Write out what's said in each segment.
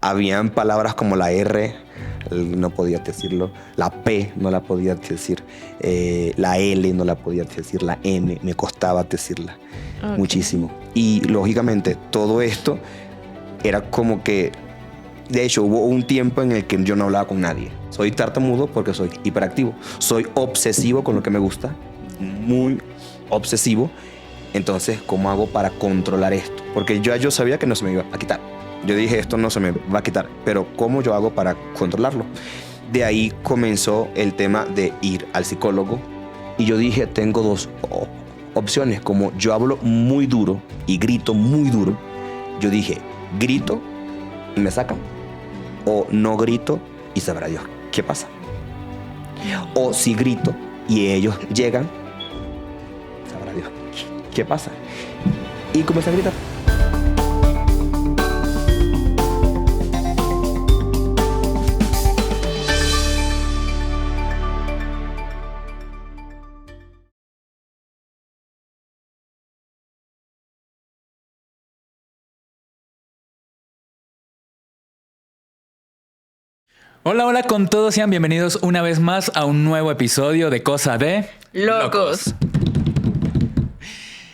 habían palabras como la R, no podía decirlo, la P no la podía decir, la L no la podía decir, la N me costaba decirla muchísimo. Y lógicamente todo esto era como que, de hecho hubo un tiempo en el que yo no hablaba con nadie. Soy tartamudo porque soy hiperactivo, soy obsesivo con lo que me gusta, muy obsesivo. Entonces, ¿cómo hago para controlar esto? Porque yo sabía que no se me iba a quitar. Yo dije, esto no se me va a quitar, pero ¿cómo yo hago para controlarlo? De ahí comenzó el tema de ir al psicólogo y yo dije, tengo dos opciones. Como yo hablo muy duro y grito muy duro, yo dije, grito y me sacan, o no grito y sabrá Dios qué pasa. O si grito y ellos llegan, sabrá Dios qué pasa. Y comencé a gritar. Hola, hola con todos, sean bienvenidos una vez más a un nuevo episodio de Cosa de Locos.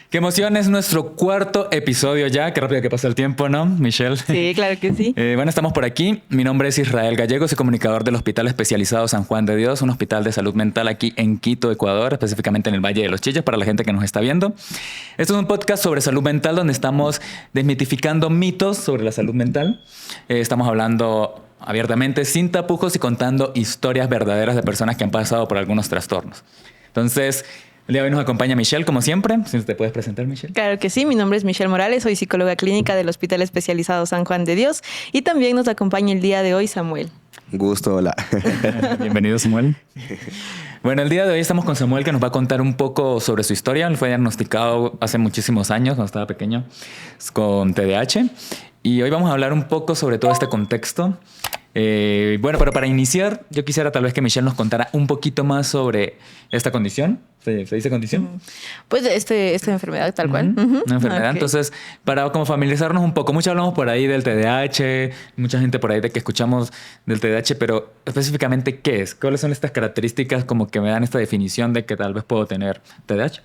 Qué emoción, es nuestro cuarto episodio ya. Qué rápido que pasa el tiempo, ¿no, Michelle? Sí, claro que sí. Bueno, estamos por aquí. Mi nombre es Israel Gallego, soy comunicador del Hospital Especializado San Juan de Dios, un hospital de salud mental aquí en Quito, Ecuador, específicamente en el Valle de los Chillas, para la gente que nos está viendo. Esto es un podcast sobre salud mental donde estamos desmitificando mitos sobre la salud mental. Estamos hablando abiertamente, sin tapujos y contando historias verdaderas de personas que han pasado por algunos trastornos. Entonces, el día de hoy nos acompaña Michelle, como siempre. Si te puedes presentar, Michelle. Claro que sí, mi nombre es Michelle Morales, soy psicóloga clínica del Hospital Especializado San Juan de Dios y también nos acompaña el día de hoy Samuel. Gusto, hola. Bienvenido, Samuel. Bueno, el día de hoy estamos con Samuel, que nos va a contar un poco sobre su historia. Él fue diagnosticado hace muchísimos años, cuando estaba pequeño, con TDAH. Y hoy vamos a hablar un poco sobre todo este contexto. Bueno, pero para iniciar, yo quisiera tal vez que Michelle nos contara un poquito más sobre esta condición. ¿Se dice condición? Pues esta enfermedad tal cual. Una enfermedad. Okay. Entonces, para como familiarizarnos un poco, mucho hablamos por ahí del TDAH, mucha gente por ahí de que escuchamos del TDAH, pero específicamente, ¿qué es? ¿Cuáles son estas características como que me dan esta definición de que tal vez puedo tener TDAH?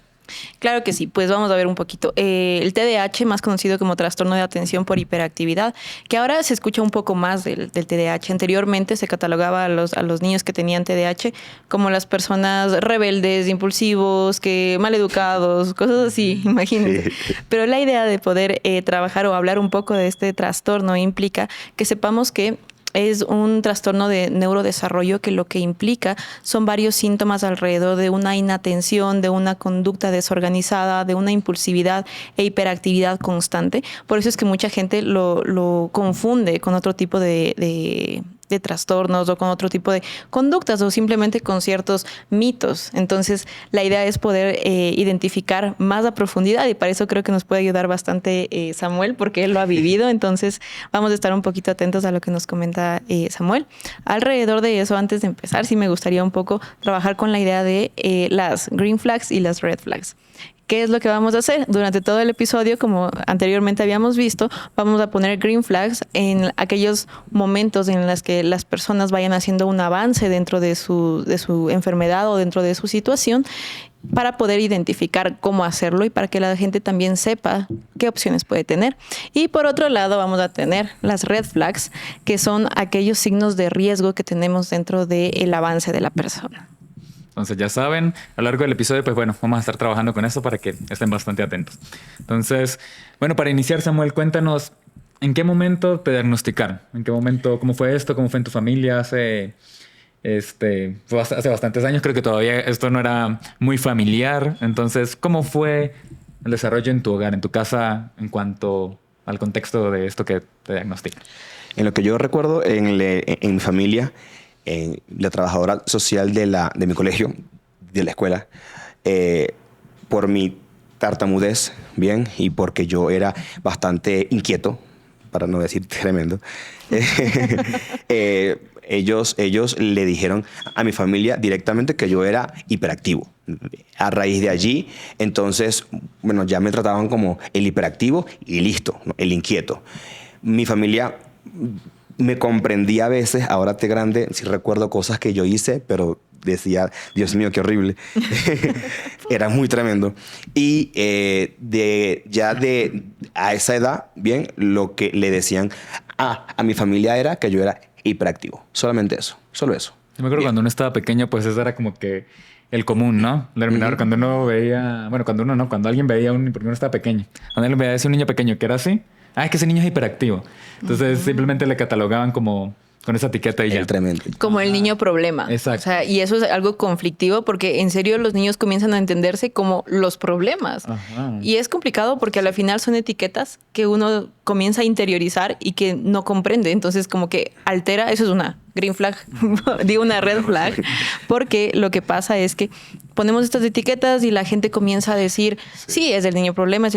Claro que sí, pues vamos a ver un poquito. El TDAH, más conocido como trastorno de atención por hiperactividad, que ahora se escucha un poco más del TDAH. Anteriormente se catalogaba a los niños que tenían TDAH como las personas rebeldes, impulsivos, maleducados, cosas así, imagínense. Sí. Pero la idea de poder trabajar o hablar un poco de este trastorno implica que sepamos que es un trastorno de neurodesarrollo que lo que implica son varios síntomas alrededor de una inatención, de una conducta desorganizada, de una impulsividad e hiperactividad constante. Por eso es que mucha gente lo confunde con otro tipo de trastornos o con otro tipo de conductas o simplemente con ciertos mitos. Entonces, la idea es poder identificar más a profundidad y para eso creo que nos puede ayudar bastante Samuel, porque él lo ha vivido. Entonces, vamos a estar un poquito atentos a lo que nos comenta Samuel. Alrededor de eso, antes de empezar, sí me gustaría un poco trabajar con la idea de las green flags y las red flags. ¿Qué es lo que vamos a hacer? Durante todo el episodio, como anteriormente habíamos visto, vamos a poner green flags en aquellos momentos en los que las personas vayan haciendo un avance dentro de su enfermedad o dentro de su situación, para poder identificar cómo hacerlo y para que la gente también sepa qué opciones puede tener. Y por otro lado vamos a tener las red flags, que son aquellos signos de riesgo que tenemos dentro del avance de la persona. Entonces ya saben, a lo largo del episodio, pues bueno, vamos a estar trabajando con esto para que estén bastante atentos. Entonces, bueno, para iniciar, Samuel, cuéntanos, ¿en qué momento te diagnosticaron? ¿En qué momento, cómo fue esto? ¿Cómo fue en tu familia? Fue hace bastantes años, creo que todavía esto no era muy familiar. Entonces, ¿cómo fue el desarrollo en tu hogar, en tu casa, en cuanto al contexto de esto que te diagnostican? En lo que yo recuerdo, en mi familia, la trabajadora social de mi colegio, de la escuela, por mi tartamudez, bien, y porque yo era bastante inquieto, para no decir tremendo, ellos le dijeron a mi familia directamente que yo era hiperactivo. A raíz de allí, entonces, bueno, ya me trataban como el hiperactivo y listo, ¿no? El inquieto. Mi familia me comprendía a veces, ahora de grande, sí recuerdo cosas que yo hice, pero decía, Dios mío, qué horrible. Era muy tremendo. Y a esa edad, bien, lo que le decían a mi familia era que yo era hiperactivo. Solamente eso, solo eso. Yo me acuerdo cuando uno estaba pequeño, pues eso era como que el común, ¿no? Cuando uno veía, bueno, cuando alguien veía porque uno estaba pequeño. Cuando alguien veía a ese niño pequeño que era así, es que ese niño es hiperactivo. Entonces simplemente le catalogaban como con esa etiqueta y ya. El tremendo. Como el niño problema. Exacto. O sea, y eso es algo conflictivo porque en serio los niños comienzan a entenderse como los problemas. Ajá. Y es complicado porque a la final son etiquetas que uno comienza a interiorizar y que no comprende. Entonces como que altera, eso es una green flag, digo una red flag, porque lo que pasa es que ponemos estas etiquetas y la gente comienza a decir, sí, es el niño problema,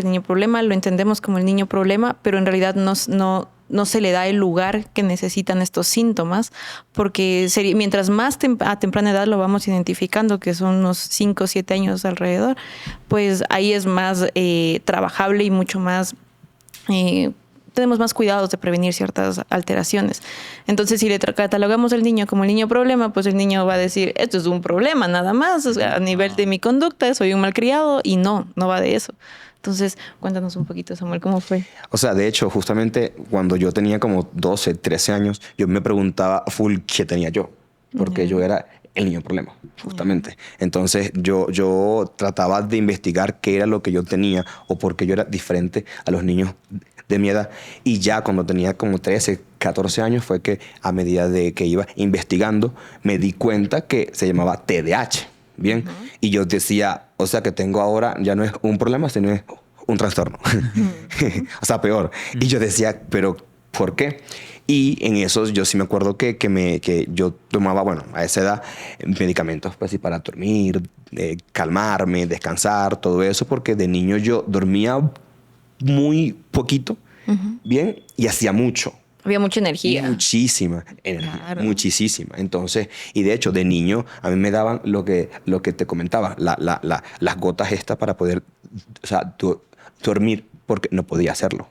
lo entendemos como el niño problema, pero en realidad no se le da el lugar que necesitan estos síntomas, porque mientras más a temprana edad lo vamos identificando, que son unos 5 o 7 años alrededor, pues ahí es más trabajable y mucho más... tenemos más cuidados de prevenir ciertas alteraciones. Entonces, si le catalogamos al niño como el niño problema, pues el niño va a decir, esto es un problema nada más, o sea, a nivel de mi conducta, soy un malcriado, y no va de eso. Entonces, cuéntanos un poquito, Samuel, ¿cómo fue? O sea, de hecho, justamente cuando yo tenía como 12, 13 años, yo me preguntaba full qué tenía yo, porque yo era el niño problema, justamente. Entonces, yo trataba de investigar qué era lo que yo tenía o por qué yo era diferente a los niños de mi edad. Y ya cuando tenía como 13, 14 años fue que a medida de que iba investigando, me di cuenta que se llamaba TDAH. Bien, y yo decía, o sea, que tengo ahora ya no es un problema, sino es un trastorno. O sea, peor. Y yo decía, pero ¿por qué? Y en eso yo sí me acuerdo que yo tomaba, bueno, a esa edad, medicamentos pues, sí, para dormir, calmarme, descansar, todo eso, porque de niño yo dormía muy poquito, bien, y hacía mucho. Había mucha energía. Muchísima energía, claro. Muchísima. Entonces, y de hecho, de niño, a mí me daban lo que te comentaba, las gotas estas para poder, o sea, dormir, porque no podía hacerlo.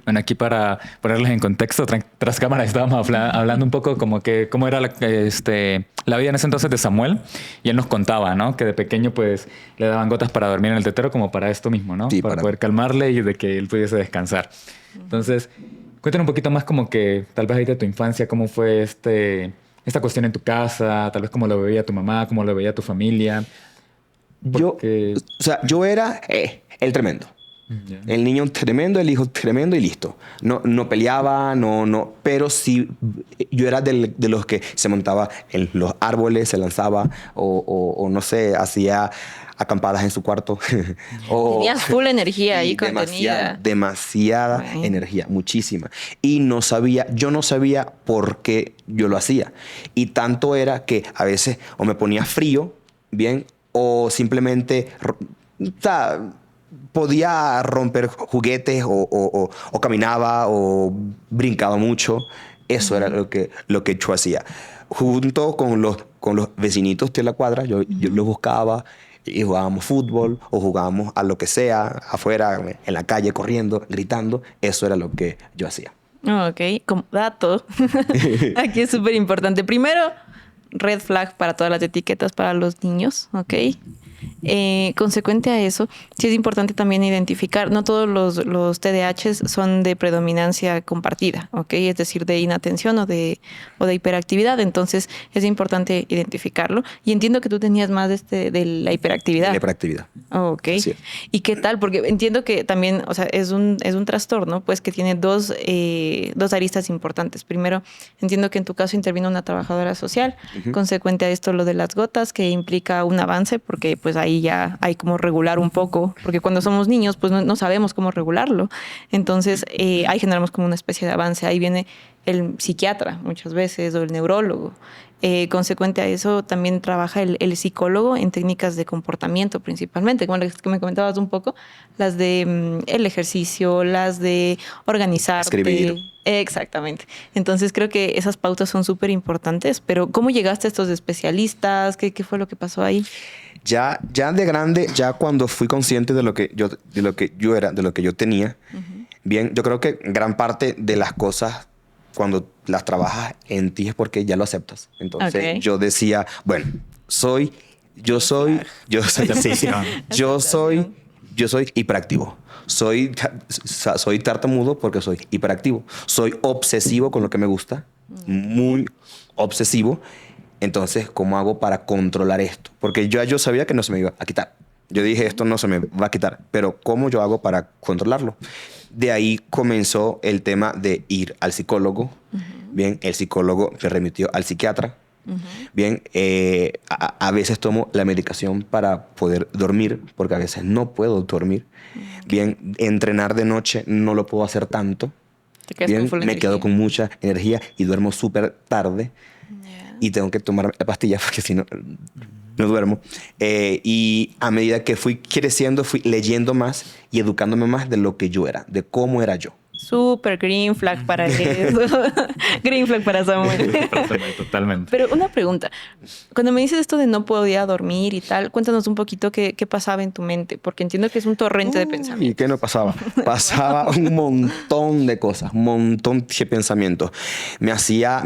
Bueno, aquí para ponerles en contexto, tras cámaras estábamos hablando un poco como que cómo era la vida en ese entonces de Samuel, y él nos contaba, ¿no? Que de pequeño pues le daban gotas para dormir en el tetero como para esto mismo, ¿no? Sí, para poder calmarle y de que él pudiese descansar. Entonces, cuéntanos un poquito más como que tal vez ahí de tu infancia, cómo fue esta cuestión en tu casa, tal vez cómo lo veía tu mamá, cómo lo veía tu familia. Porque... Yo era el tremendo. Yeah. El niño tremendo, el hijo tremendo y listo. No peleaba, pero sí, yo era de los que se montaba en los árboles, se lanzaba o no sé, hacía acampadas en su cuarto. Tenías full energía ahí contenida. Demasiada energía, muchísima. Y yo no sabía por qué yo lo hacía. Y tanto era que a veces o me ponía frío, bien, o simplemente... podía romper juguetes o caminaba o brincaba mucho. Eso era lo que yo hacía. Junto con los vecinitos de la cuadra, yo los buscaba y jugábamos fútbol o jugábamos a lo que sea, afuera, en la calle, corriendo, gritando. Eso era lo que yo hacía. Ok, como dato, aquí es súper importante. Primero, red flag para todas las etiquetas para los niños, ¿ok? Consecuente a eso, sí es importante también identificar, no todos los TDAHs son de predominancia compartida, ¿ok? Es decir, de inatención o de hiperactividad, entonces es importante identificarlo. Y entiendo que tú tenías más de la hiperactividad. La hiperactividad. Ok. Sí. ¿Y qué tal? Porque entiendo que también, o sea, es un trastorno, pues, que tiene dos aristas importantes. Primero, entiendo que en tu caso intervino una trabajadora social, consecuente a esto lo de las gotas, que implica un avance, porque pues ahí ya hay como regular un poco, porque cuando somos niños, pues no sabemos cómo regularlo. Entonces, ahí generamos como una especie de avance. Ahí viene el psiquiatra muchas veces o el neurólogo. Consecuente a eso también trabaja el psicólogo en técnicas de comportamiento principalmente, como las que me comentabas un poco, las de el ejercicio, las de organizarte. Escribir. Exactamente. Entonces creo que esas pautas son súper importantes, pero ¿cómo llegaste a estos especialistas? ¿Qué fue lo que pasó ahí? Ya de grande, ya cuando fui consciente de lo que yo era, de lo que yo tenía, bien, yo creo que gran parte de las cosas cuando las trabajas en ti es porque ya lo aceptas. Entonces Ok. yo decía, bueno, yo soy hiperactivo. Soy tartamudo porque soy hiperactivo. Soy obsesivo con lo que me gusta, muy obsesivo. Entonces, ¿cómo hago para controlar esto? Porque yo sabía que no se me iba a quitar. Yo dije, esto no se me va a quitar, pero ¿cómo yo hago para controlarlo? De ahí comenzó el tema de ir al psicólogo. Bien, el psicólogo me remitió al psiquiatra. Bien, a veces tomo la medicación para poder dormir, porque a veces no puedo dormir. Bien, entrenar de noche no lo puedo hacer tanto. Te quedas Bien, con full me energía. quedo con mucha energía y duermo súper tarde. Ya. Y tengo que tomar la pastilla porque si no, no duermo. Y a medida que fui creciendo, fui leyendo más y educándome más de lo que yo era, de cómo era yo. Súper green flag para eso. Green flag para Samuel. Totalmente. Pero una pregunta. Cuando me dices esto de no podía dormir y tal, cuéntanos un poquito qué pasaba en tu mente, porque entiendo que es un torrente de ¿Y pensamientos. qué no pasaba? Pasaba un montón de cosas, un montón de pensamientos. Me hacía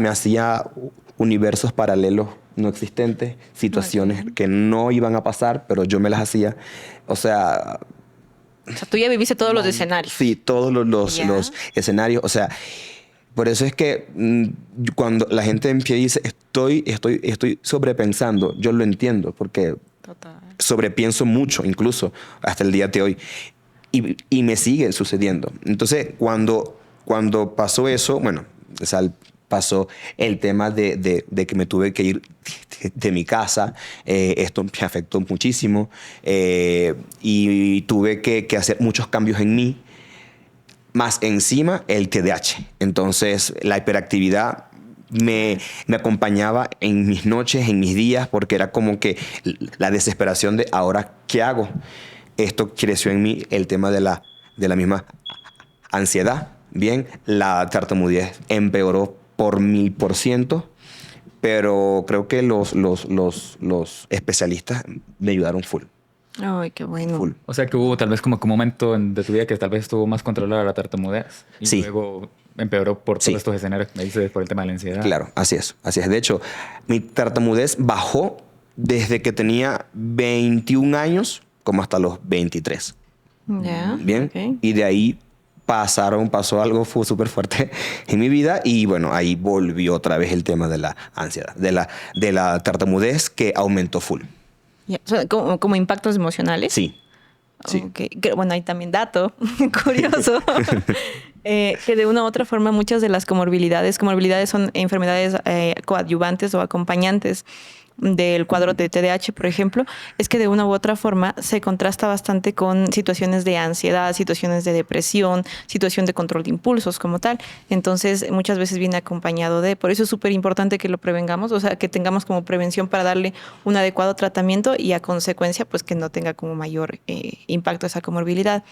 universos paralelos no existentes, situaciones que no iban a pasar, pero yo me las hacía. O sea, O sea, tú ya viviste todos los escenarios. sí, todos Ya. los escenarios. O sea, por eso es que cuando la gente en pie dice, estoy sobrepensando, yo lo entiendo, porque Total. sobrepienso mucho, incluso hasta el día de hoy. Y me sigue sucediendo. Entonces, cuando pasó eso, bueno, o sea, pasó el tema de que me tuve que ir de mi casa. Esto me afectó muchísimo. Y tuve que hacer muchos cambios en mí. Más encima el TDAH. Entonces, la hiperactividad me acompañaba en mis noches, en mis días, porque era como que la desesperación de ahora, ¿qué hago? Esto creció en mí el tema de la misma ansiedad. Bien, la tartamudez empeoró por 1000%, pero creo que los especialistas me ayudaron full. Ay, qué bueno. Full. O sea que hubo tal vez como que un momento de tu vida que tal vez estuvo más controlada la tartamudez y Sí. luego empeoró por todos Sí. estos escenarios que me dices por el tema de la ansiedad. Claro, así es, así es. De hecho, mi tartamudez bajó desde que tenía 21 años como hasta los 23. Ya. Bien, Ok. y de ahí pasó algo súper fuerte en mi vida y bueno, ahí volvió otra vez el tema de la ansiedad, de la tartamudez que aumentó full. Ya. O sea, como impactos emocionales. Sí, sí. Ok. Bueno, hay también dato curioso. Que de una u otra forma muchas de las comorbilidades son enfermedades coadyuvantes o acompañantes del cuadro de TDAH, por ejemplo, es que de una u otra forma se contrasta bastante con situaciones de ansiedad, situaciones de depresión, situación de control de impulsos como tal. Entonces, muchas veces viene acompañado de, por eso es súper importante que lo prevengamos, o sea, que tengamos como prevención para darle un adecuado tratamiento y a consecuencia, pues que no tenga como mayor impacto esa comorbilidad.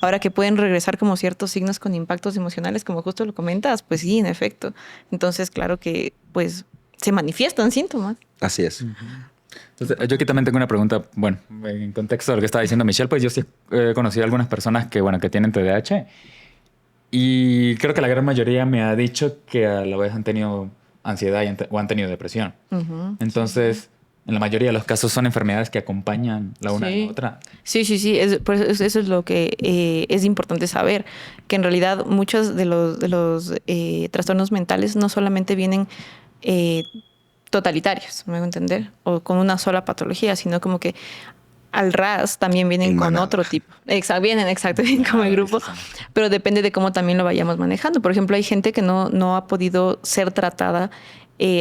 Ahora que pueden regresar como ciertos signos con impactos emocionales, como justo lo comentas, pues sí, en efecto. Entonces, claro que, pues, se manifiestan síntomas. Así es. Entonces, yo aquí también tengo una pregunta, bueno, en contexto de lo que estaba diciendo Michelle, pues yo sí he conocido a algunas personas que, bueno, que tienen TDAH y creo que la gran mayoría me ha dicho que a la vez han tenido ansiedad o han tenido depresión. Entonces, en la mayoría de los casos son enfermedades que acompañan la una a la otra. Sí. Pues eso es lo que es importante saber, que en realidad muchos de los trastornos mentales no solamente vienen totalitarios, me hago entender, o con una sola patología, sino como que al ras también vienen En con manada. otro tipo. Vienen como el grupo, pero depende de cómo también lo vayamos manejando. Por ejemplo, hay gente que no ha podido ser tratada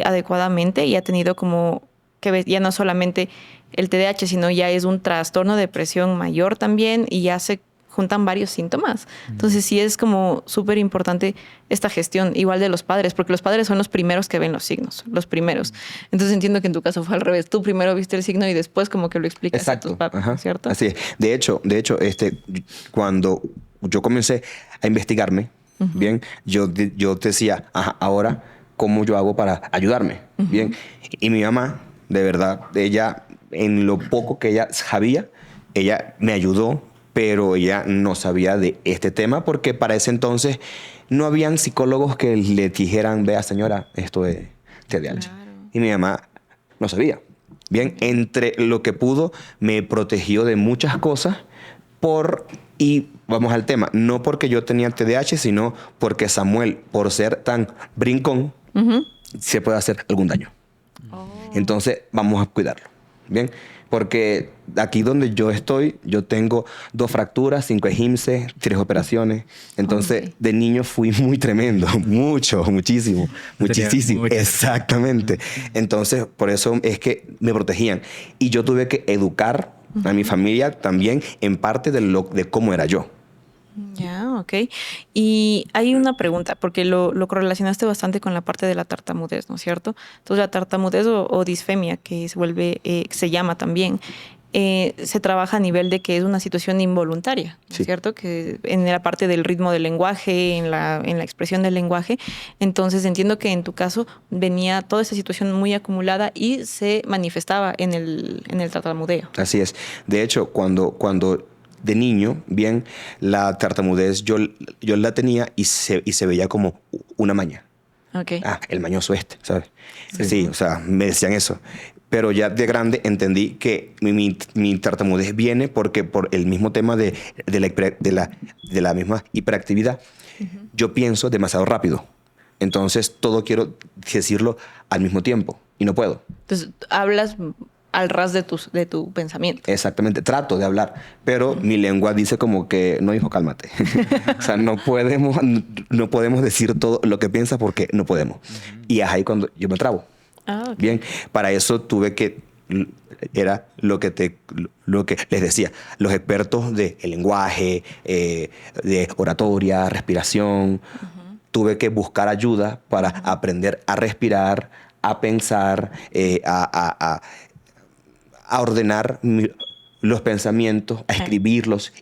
adecuadamente y ha tenido como que ya no solamente el TDAH, sino ya es un trastorno de depresión mayor también y ya se juntan varios síntomas. Entonces sí es como súper importante esta gestión, igual de los padres, porque los padres son los primeros que ven los signos, los primeros. Entonces entiendo que en tu caso fue al revés. Tú primero viste el signo y después como que lo explicas a tus papás, Ajá. ¿cierto? Así es. De hecho, cuando yo comencé a investigarme, bien, yo te decía, ajá, ahora, ¿cómo yo hago para ayudarme? Bien. Y mi mamá, de verdad, ella, en lo poco que ella sabía, ella me ayudó, pero ella no sabía de este tema porque para ese entonces no habían psicólogos que le dijeran, vea señora, esto es TDAH. Claro. Y mi mamá no sabía. Bien, entre lo que pudo, me protegió de muchas cosas y vamos al tema, no porque yo tenía TDAH, sino porque Samuel, por ser tan brincón, se puede hacer algún daño. Entonces, vamos a cuidarlo. Bien, porque aquí donde yo estoy, yo tengo 2 fracturas, 5 esguinces, 3 operaciones. Entonces, de niño fui muy tremendo, muchísimo. Exactamente. Entonces, por eso es que me protegían. Y yo tuve que educar a mi familia también en parte de cómo era yo. Ya, ok. Y hay una pregunta, porque lo correlacionaste bastante con la parte de la tartamudez, ¿no es cierto? Entonces, la tartamudez o disfemia, que se llama también, se trabaja a nivel de que es una situación involuntaria, ¿no es cierto? Que en la parte del ritmo del lenguaje, en la expresión del lenguaje. Entonces, entiendo que en tu caso venía toda esa situación muy acumulada y se manifestaba en el tartamudeo. Así es. De hecho, cuando de niño, bien, la tartamudez yo la tenía y se veía como una maña. Okay. El mañoso ¿sabes? Sí, o sea, me decían eso. Pero ya de grande entendí que mi tartamudez viene porque por el mismo tema de la misma hiperactividad, yo pienso demasiado rápido. Entonces, todo quiero decirlo al mismo tiempo y no puedo. Entonces, hablas al ras de tu pensamiento. Exactamente, trato de hablar, pero mi lengua dice como que, no, hijo, cálmate. O sea, no podemos decir todo lo que piensas porque no podemos. Y es ahí cuando yo me trabo. Okay. Bien, para eso tuve que, era lo que les decía, los expertos de lenguaje, de oratoria, respiración, tuve que buscar ayuda para aprender a respirar, a pensar, a ordenar los pensamientos, a escribirlos,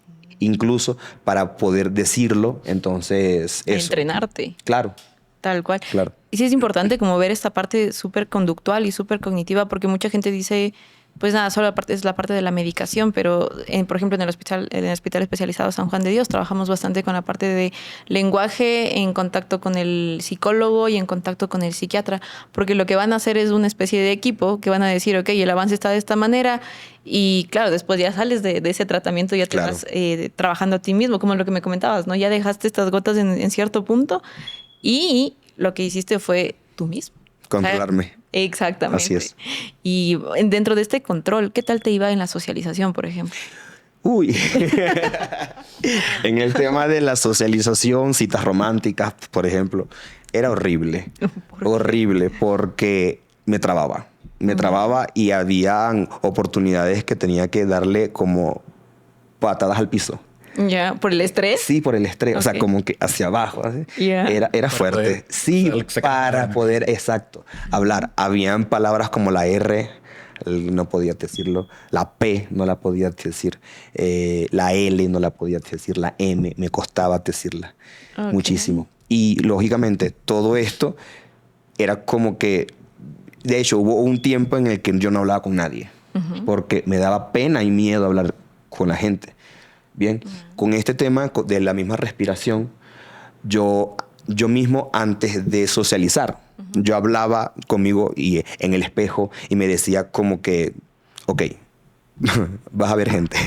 incluso para poder decirlo. Entonces, eso. Entrenarte. Claro. Tal cual. Claro. Y sí es importante como ver esta parte súper conductual y súper cognitiva, porque mucha gente dice, pues nada, solo es la parte de la medicación, pero por ejemplo en el hospital especializado San Juan de Dios trabajamos bastante con la parte de lenguaje en contacto con el psicólogo y en contacto con el psiquiatra, porque lo que van a hacer es una especie de equipo que van a decir, ok, el avance está de esta manera y claro, después ya sales de ese tratamiento, ya te vas trabajando a ti mismo, como lo que me comentabas, ¿no? Ya dejaste estas gotas en cierto punto y lo que hiciste fue tú mismo. Controlarme. Exactamente. Así es. Y dentro de este control, ¿qué tal te iba en la socialización, por ejemplo? Uy. En el tema de la socialización, citas románticas, por ejemplo, era horrible. Horrible, porque me trababa. Me trababa y habían oportunidades que tenía que darle como patadas al piso. ¿Ya? ¿Por el estrés? Sí, por el estrés. Okay. O sea, como que hacia abajo. ¿Sí? Yeah. Era fuerte. Poder, sí, para poder, hablar. Habían palabras como la R, no podía decirlo. La P no la podía decir. La L no la podía decir. La M me costaba decirla. Okay. Muchísimo. Y lógicamente todo esto era como que... De hecho, hubo un tiempo en el que yo no hablaba con nadie. Porque me daba pena y miedo hablar con la gente. Bien, con este tema de la misma respiración, yo mismo antes de socializar, yo hablaba conmigo y en el espejo y me decía como que, ok, vas a ver gente.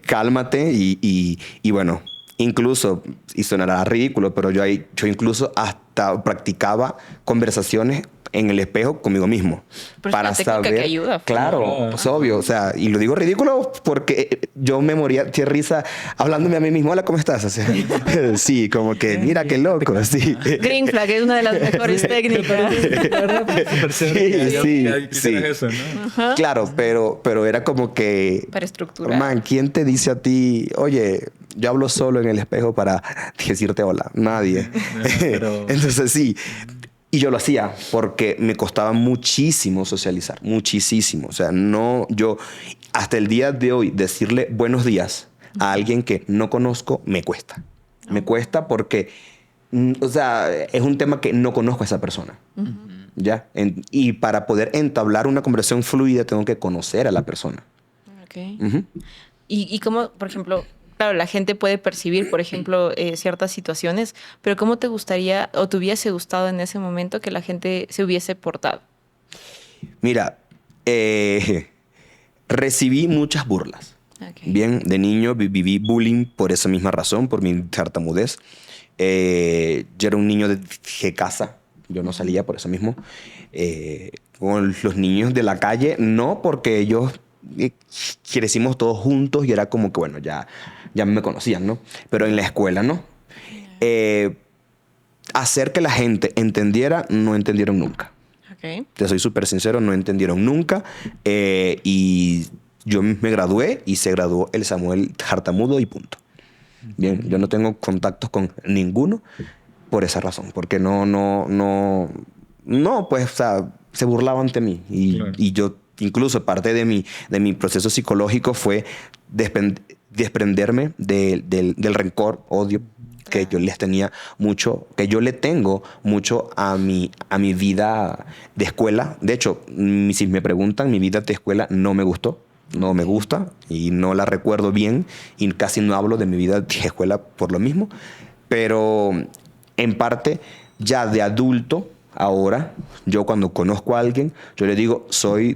Cálmate y bueno, incluso, y sonará ridículo, pero yo incluso hasta practicaba conversaciones en el espejo conmigo mismo. Pero para es una técnica saber, que ayuda. Claro, es obvio. O sea, y lo digo ridículo porque yo me moría de risa hablándome a mí mismo. Hola, ¿cómo estás? O sea, sí, como que mira qué loco. Sí. Green flag es una de las mejores técnicas. Sí. Eso, ¿no? Claro, pero era como que... Para estructurar. Man, ¿quién te dice a ti, oye, yo hablo solo en el espejo para decirte hola? Nadie. Entonces sí. Y yo lo hacía porque me costaba muchísimo socializar, muchísimo. O sea, yo hasta el día de hoy decirle buenos días a alguien que no conozco me cuesta. Me cuesta porque, o sea, es un tema que no conozco a esa persona. ¿Ya? Y para poder entablar una conversación fluida tengo que conocer a la persona. Ok. ¿Y cómo, por ejemplo, claro, la gente puede percibir, por ejemplo, ciertas situaciones, pero ¿cómo te gustaría o te hubiese gustado en ese momento que la gente se hubiese portado? Mira, recibí muchas burlas. Okay. Bien, de niño viví bullying por esa misma razón, por mi tartamudez. Yo era un niño de casa, yo no salía por eso mismo. Con los niños de la calle, no, porque ellos crecimos todos juntos y era como que, bueno, ya me conocían, ¿no? Pero en la escuela, ¿no? Hacer que la gente entendiera, no entendieron nunca. Okay. Te soy súper sincero, no entendieron nunca. Y yo me gradué y se graduó el Samuel tartamudo y punto. Bien, yo no tengo contactos con ninguno por esa razón, porque no, pues, o sea, se burlaban de mí. Claro. Y yo, incluso parte de mi proceso psicológico fue desprenderme del rencor, odio que yo les tenía mucho, que yo le tengo mucho a mi vida de escuela. De hecho, si me preguntan, mi vida de escuela no me gustó. No me gusta y no la recuerdo bien y casi no hablo de mi vida de escuela por lo mismo. Pero en parte, ya de adulto, ahora, yo cuando conozco a alguien, yo le digo, soy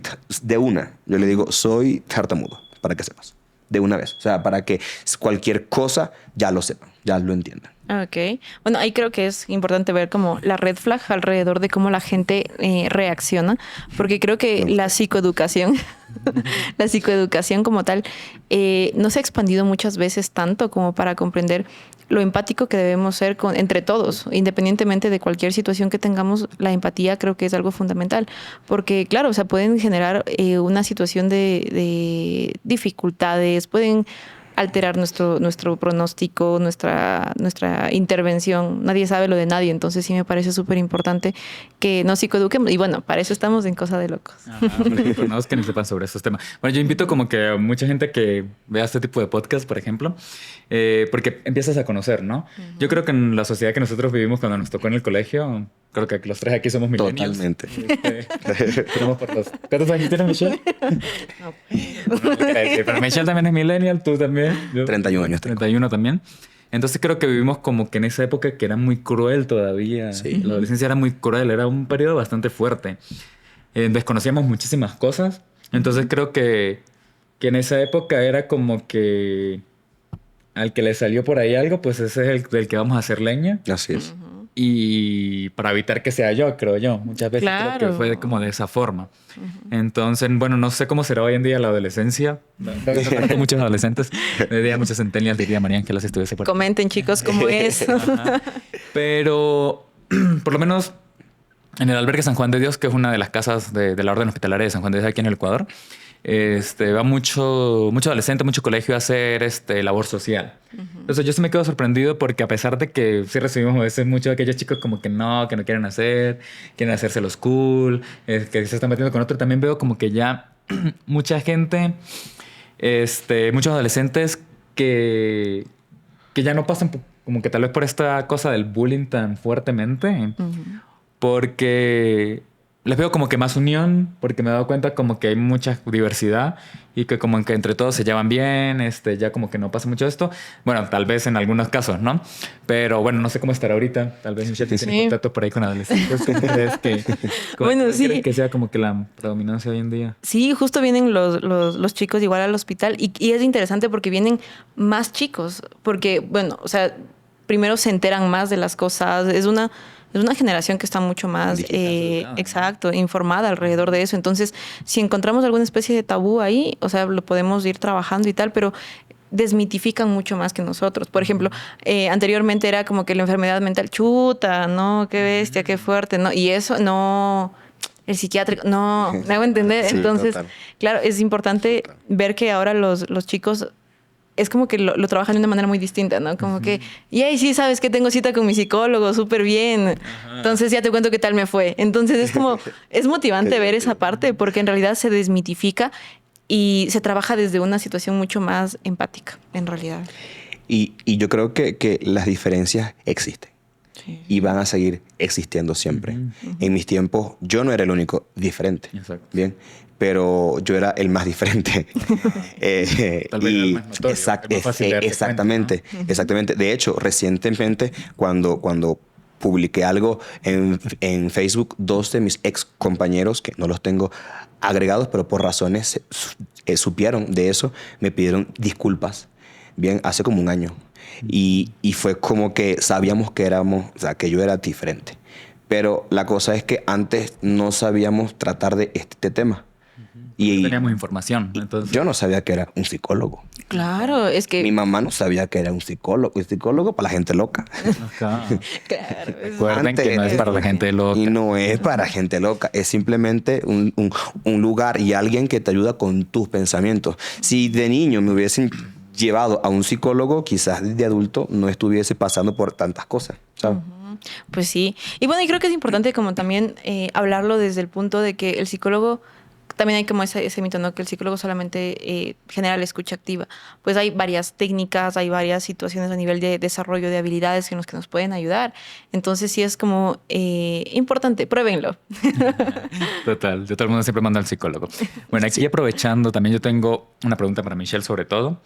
tartamudo, para que sepas. De una vez. O sea, para que cualquier cosa ya lo sepan, ya lo entiendan. Ok. Bueno, ahí creo que es importante ver como la red flag alrededor de cómo la gente reacciona, porque creo que la psicoeducación como tal no se ha expandido muchas veces tanto como para comprender lo empático que debemos ser entre todos, independientemente de cualquier situación que tengamos. La empatía creo que es algo fundamental, porque claro, o sea, pueden generar una situación de dificultades, pueden alterar nuestro pronóstico, nuestra intervención. Nadie sabe lo de nadie, entonces sí me parece súper importante que nos psicoeduquemos. Y bueno, para eso estamos en Cosa de Locos. Que conozcan y sepan sobre estos temas. Bueno, yo invito como que a mucha gente que vea este tipo de podcast, por ejemplo, porque empiezas a conocer, ¿no? Yo creo que en la sociedad que nosotros vivimos cuando nos tocó en el colegio, creo que los tres aquí somos millennials. Totalmente. Tenemos por dos. ¿Cuántos años tienes, Michelle? No, pero Michelle también es millennial, tú también. Yo, 31 años tengo. 31 también. Entonces creo que vivimos como que en esa época que era muy cruel todavía. Sí. La adolescencia era muy cruel, era un periodo bastante fuerte. Desconocíamos muchísimas cosas. Entonces creo que en esa época era como que al que le salió por ahí algo, pues ese es el del que vamos a hacer leña. Así es. Y para evitar que sea yo, creo yo. Muchas veces creo que fue como de esa forma. Entonces, bueno, no sé cómo será hoy en día la adolescencia. Hay muchos adolescentes. Diría muchos centennials, diría María Ángela si estuviese por aquí. Comenten, chicos, cómo es. Ajá. Pero, por lo menos, en el albergue San Juan de Dios, que es una de las casas de la Orden Hospitalaria de San Juan de Dios aquí en el Ecuador, va mucho adolescente, mucho colegio a hacer labor social. Entonces yo sí me quedo sorprendido porque a pesar de que sí recibimos a veces muchos de aquellos chicos como que no quieren hacerse los cool, que se están metiendo con otro, también veo como que ya mucha gente, muchos adolescentes que ya no pasan como que tal vez por esta cosa del bullying tan fuertemente, porque les veo como que más unión, porque me he dado cuenta como que hay mucha diversidad y que como que entre todos se llevan bien, ya como que no pasa mucho esto. Bueno, tal vez en algunos casos, ¿no? Pero bueno, no sé cómo estará ahorita. Tal vez Michelle tiene contacto por ahí con adolescentes. ¿Crees que sea como que la predominancia hoy en día? Sí, justo vienen los chicos igual al hospital y es interesante porque vienen más chicos, porque bueno, o sea, primero se enteran más de las cosas, es una generación que está mucho más exacto, informada alrededor de eso. Entonces, si encontramos alguna especie de tabú ahí, o sea, lo podemos ir trabajando y tal, pero desmitifican mucho más que nosotros. Por ejemplo, anteriormente era como que la enfermedad mental, chuta, ¿no? Qué bestia, qué fuerte, ¿no? Y eso no... El psiquiátrico, no, me hago entender. Sí, entonces, total. claro, es importante ver que ahora los chicos es como que lo trabajan de una manera muy distinta, ¿no? Como que, y ahí sí, sabes que tengo cita con mi psicólogo, súper bien. Entonces ya te cuento qué tal me fue. Entonces es como, es motivante ver esa parte porque en realidad se desmitifica y se trabaja desde una situación mucho más empática, en realidad. Y yo creo que las diferencias existen. Sí. y van a seguir existiendo siempre. En mis tiempos yo no era el único diferente. Exacto. Bien, pero yo era el más diferente. Tal vez el más notorio, el más fácil de darse exactamente, cuenta, ¿no? exactamente. De hecho, recientemente, cuando publiqué algo en Facebook, 2 de mis ex compañeros, que no los tengo agregados, pero por razones supieron de eso, me pidieron disculpas, bien, hace como un año. Y fue como que sabíamos que éramos, o sea, que yo era diferente. Pero la cosa es que antes no sabíamos tratar de este tema. No teníamos información. Entonces, yo no sabía que era un psicólogo. Claro, es que... Mi mamá no sabía que era un psicólogo. Un psicólogo para la gente loca. ajá. Claro, Recuerden que no es para la gente loca. Y no es para gente loca. Es simplemente un lugar y alguien que te ayuda con tus pensamientos. Si de niño me hubiesen llevado a un psicólogo, quizás de adulto no estuviese pasando por tantas cosas, ¿sabes? Pues sí. Y bueno, y creo que es importante como también hablarlo desde el punto de que el psicólogo, también hay como ese mito, ¿no? Que el psicólogo solamente genera la escucha activa. Pues hay varias técnicas, hay varias situaciones a nivel de desarrollo de habilidades en los que nos pueden ayudar. Entonces sí es como importante, pruébenlo. Total, de todo el mundo siempre manda al psicólogo. Bueno, aquí aprovechando, también yo tengo una pregunta para Michelle sobre todo.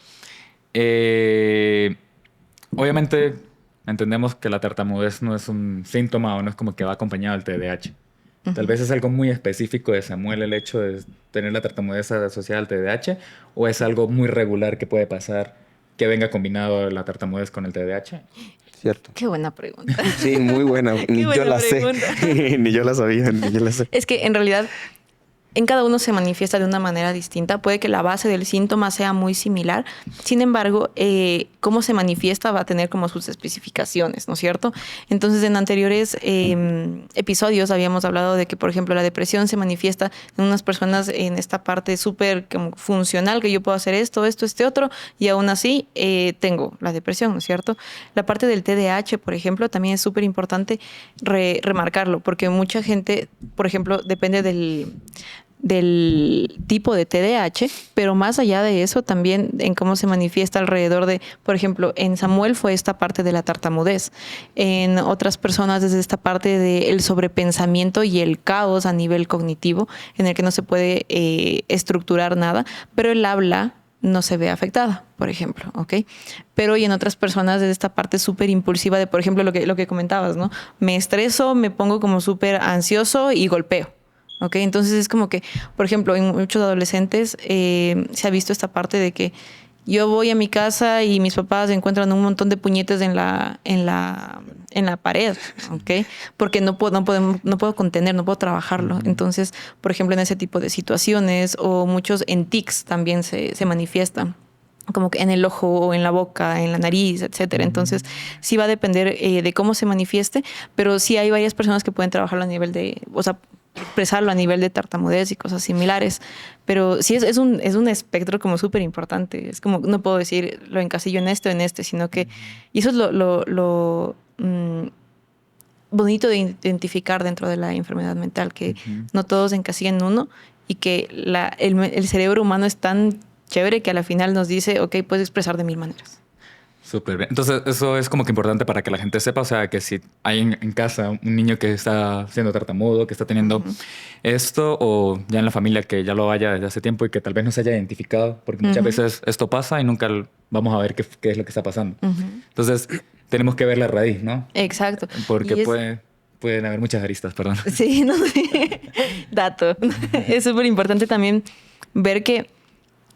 Obviamente entendemos que la tartamudez no es un síntoma o no es como que va acompañado del TDAH. Tal vez es algo muy específico de Samuel el hecho de tener la tartamudez asociada al TDAH, o es algo muy regular que puede pasar que venga combinado la tartamudez con el TDAH. Cierto. Qué buena pregunta. Sí, muy buena. Ni yo buena la pregunta. sé. Ni yo la sabía, ni yo la sé. Es que en realidad en cada uno se manifiesta de una manera distinta. Puede que la base del síntoma sea muy similar. Sin embargo, cómo se manifiesta va a tener como sus especificaciones, ¿no es cierto? Entonces, en anteriores episodios habíamos hablado de que, por ejemplo, la depresión se manifiesta en unas personas en esta parte súper como funcional, que yo puedo hacer esto, este otro, y aún así tengo la depresión, ¿no es cierto? La parte del TDAH, por ejemplo, también es súper importante remarcarlo, porque mucha gente, por ejemplo, depende del tipo de TDAH, pero más allá de eso también en cómo se manifiesta alrededor de, por ejemplo, en Samuel fue esta parte de la tartamudez, en otras personas desde esta parte del sobrepensamiento y el caos a nivel cognitivo, en el que no se puede estructurar nada, pero el habla no se ve afectada, por ejemplo, ¿ok? Pero y en otras personas desde esta parte súper impulsiva de, por ejemplo, lo que comentabas, ¿no? Me estreso, me pongo como súper ansioso y golpeo. ¿Ok? Entonces es como que, por ejemplo, en muchos adolescentes se ha visto esta parte de que yo voy a mi casa y mis papás encuentran un montón de puñetes en la pared, ¿ok? Porque no puedo contener, no puedo trabajarlo. Entonces, por ejemplo, en ese tipo de situaciones o muchos en tics también se manifiestan, como que en el ojo o en la boca, en la nariz, etcétera. Entonces, sí va a depender de cómo se manifieste, pero sí hay varias personas que pueden trabajarlo a nivel de, o sea, expresarlo a nivel de tartamudez y cosas similares. Pero sí es un espectro como súper importante. Es como, no puedo decir lo encasillo en este, sino que... Y eso es lo bonito de identificar dentro de la enfermedad mental, que no todos encasillan en uno y que el cerebro humano es tan chévere que a la final nos dice, ok, puedes expresar de 1000 maneras. Súper bien. Entonces, eso es como que importante para que la gente sepa, o sea, que si hay en casa un niño que está siendo tartamudo, que está teniendo esto, o ya en la familia que ya lo haya desde hace tiempo y que tal vez no se haya identificado, porque muchas veces esto pasa y nunca vamos a ver qué es lo que está pasando. Entonces, tenemos que ver la raíz, ¿no? Exacto. Porque pueden haber muchas aristas, perdón. Sí, no sé. Dato. Es súper importante también ver que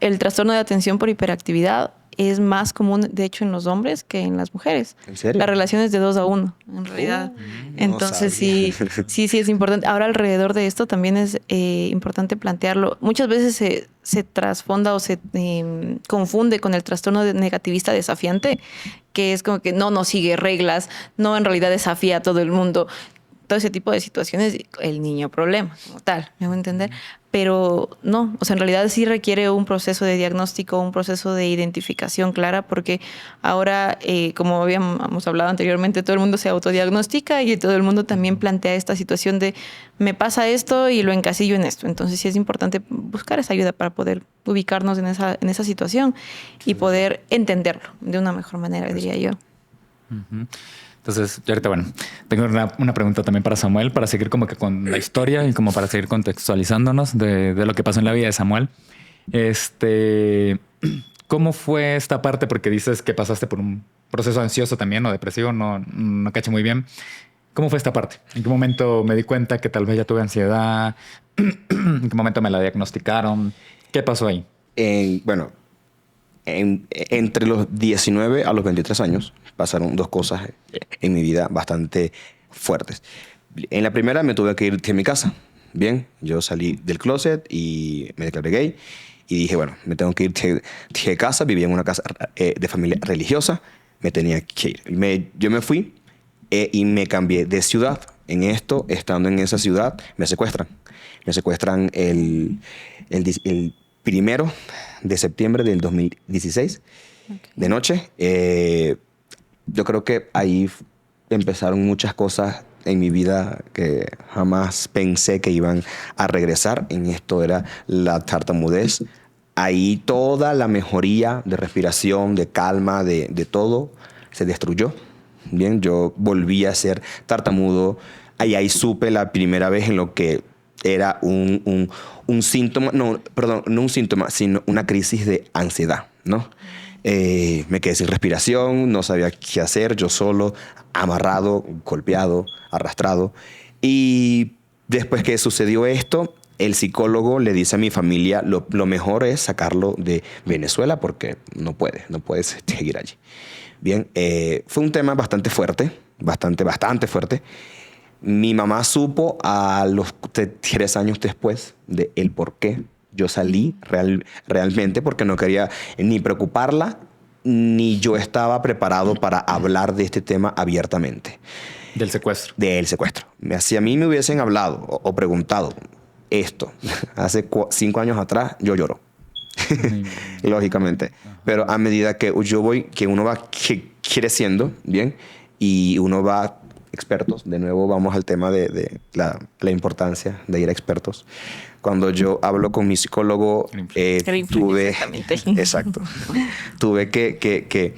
el trastorno de atención por hiperactividad es más común, de hecho, en los hombres que en las mujeres. ¿En serio? La relación es de 2-1, en realidad. Entonces, sí es importante. Ahora, alrededor de esto también es importante plantearlo. Muchas veces se trasfonda o se confunde con el trastorno negativista desafiante, que es como que no sigue reglas, no en realidad desafía a todo el mundo. Todo ese tipo de situaciones, el niño problema, como tal, ¿me hago entender? Pero no, o sea, en realidad sí requiere un proceso de diagnóstico, un proceso de identificación clara, porque ahora, como habíamos hablado anteriormente, todo el mundo se autodiagnostica y todo el mundo también plantea esta situación de me pasa esto y lo encasillo en esto. Entonces sí es importante buscar esa ayuda para poder ubicarnos en esa situación y poder entenderlo de una mejor manera, diría yo. Entonces, yo ahorita, bueno, tengo una pregunta también para Samuel, para seguir como que con la historia y como para seguir contextualizándonos de lo que pasó en la vida de Samuel. ¿Cómo fue esta parte? Porque dices que pasaste por un proceso ansioso también o depresivo, no caché muy bien. ¿Cómo fue esta parte? ¿En qué momento me di cuenta que tal vez ya tuve ansiedad? ¿En qué momento me la diagnosticaron? ¿Qué pasó ahí? Bueno, entre los 19 a los 23 años pasaron dos cosas en mi vida bastante fuertes. En la primera me tuve que ir de mi casa. Bien, yo salí del closet y me declaré gay. Y dije, bueno, me tengo que ir de casa. Vivía en una casa de familia religiosa. Me tenía que ir. Yo me fui y me cambié de ciudad. En esto, estando en esa ciudad, me secuestran. Me secuestran el 1 de septiembre del 2016, de noche. Yo creo que ahí empezaron muchas cosas en mi vida que jamás pensé que iban a regresar. En esto era la tartamudez. Ahí toda la mejoría de respiración, de calma, de todo, se destruyó. Bien, yo volví a ser tartamudo. Ahí supe la primera vez en lo que era un síntoma, no un síntoma, sino una crisis de ansiedad, ¿no? Me quedé sin respiración, no sabía qué hacer, yo solo, amarrado, golpeado, arrastrado. Y después que sucedió esto, el psicólogo le dice a mi familia, lo mejor es sacarlo de Venezuela porque no puedes seguir allí. Bien, fue un tema bastante fuerte, bastante fuerte. Mi mamá supo a los 3 años después de el por qué yo salí realmente, porque no quería ni preocuparla, ni yo estaba preparado para hablar de este tema abiertamente. Del secuestro. Del secuestro. Si a mí me hubiesen hablado o preguntado esto hace 5 años atrás, yo lloro. Lógicamente. Pero a medida que uno va creciendo, bien, y uno va expertos, de nuevo vamos al tema de la importancia de ir a expertos. Cuando yo hablo con mi psicólogo, tuve que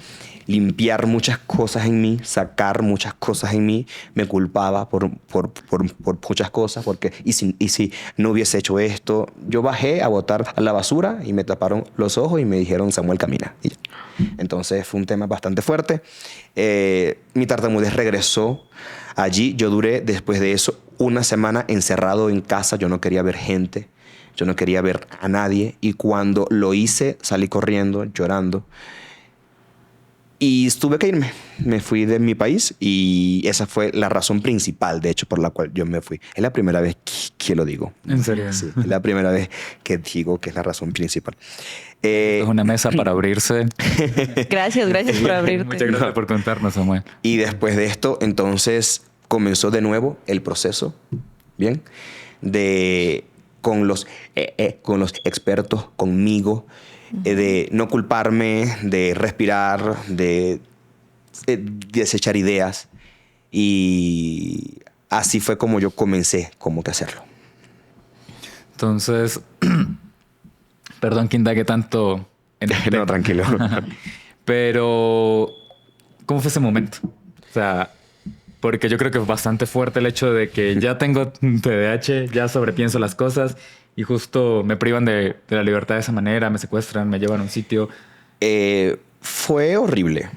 limpiar muchas cosas en mí, sacar muchas cosas en mí. Me culpaba por muchas cosas, porque y si no hubiese hecho esto, yo bajé a botar a la basura y me taparon los ojos y me dijeron, Samuel, camina. Y entonces fue un tema bastante fuerte. Mi tartamudez regresó allí. Yo duré después de eso 1 semana encerrado en casa. Yo no quería ver gente, yo no quería ver a nadie, y cuando lo hice salí corriendo, llorando. Y tuve que irme. Me fui de mi país y esa fue la razón principal, de hecho, por la cual yo me fui. Es la primera vez que lo digo. ¿En serio? Sí, es la primera vez que digo que es la razón principal. Es una mesa para abrirse. Gracias por abrirte. Muchas gracias por contarnos, Samuel. Y después de esto, entonces, comenzó de nuevo el proceso, ¿bien? Con los expertos, conmigo, de no culparme, de respirar, de desechar ideas. Y así fue como yo comencé como que a hacerlo. Entonces, perdón que indague tanto en el No, tranquilo. Pero, ¿cómo fue ese momento? O sea, porque yo creo que es bastante fuerte el hecho de que ya tengo TDAH, ya sobrepienso las cosas y justo me privan de la libertad de esa manera, me secuestran, me llevan a un sitio. Fue horrible.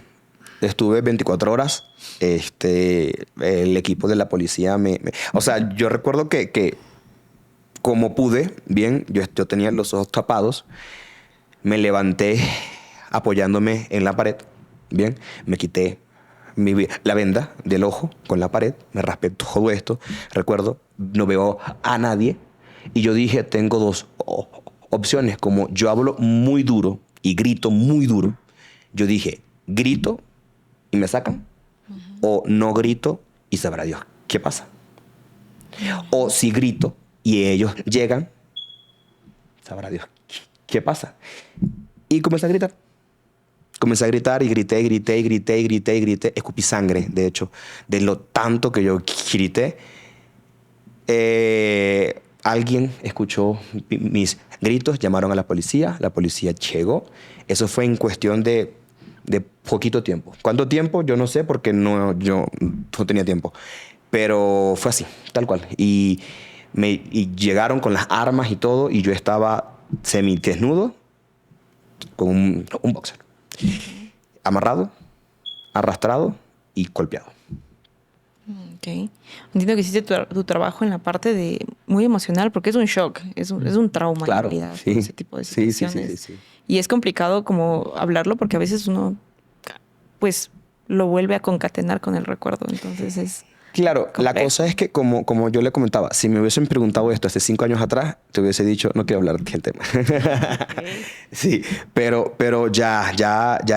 Estuve 24 horas. El equipo de la policía o sea, yo recuerdo que como pude, bien, yo tenía los ojos tapados, me levanté apoyándome en la pared, bien, me quité la venda del ojo con la pared, me raspé todo esto, recuerdo, no veo a nadie, y yo dije, tengo 2 opciones. Como yo hablo muy duro y grito muy duro, yo dije, grito y me sacan, o no grito y sabrá Dios qué pasa. O si grito y ellos llegan, sabrá Dios qué pasa. Y comencé a gritar. Comencé a gritar y grité. Escupí sangre, de hecho, de lo tanto que yo grité. Alguien escuchó mis gritos, llamaron a la policía llegó. Eso fue en cuestión de de poquito tiempo. ¿Cuánto tiempo? Yo no sé porque yo no tenía tiempo. Pero fue así, tal cual. Y llegaron con las armas y todo y yo estaba semidesnudo con un boxer. Amarrado, arrastrado y golpeado. Ok. Entiendo que hiciste tu trabajo en la parte de muy emocional porque es un shock, es un trauma Claro, en realidad, sí. ese tipo de situaciones. Sí. Y es complicado como hablarlo porque a veces uno pues lo vuelve a concatenar con el recuerdo, entonces es Claro, complejo. la cosa es que como yo le comentaba, si me hubiesen preguntado esto hace 5 años atrás, te hubiese dicho, no quiero hablar del tema. Okay. Sí, pero ya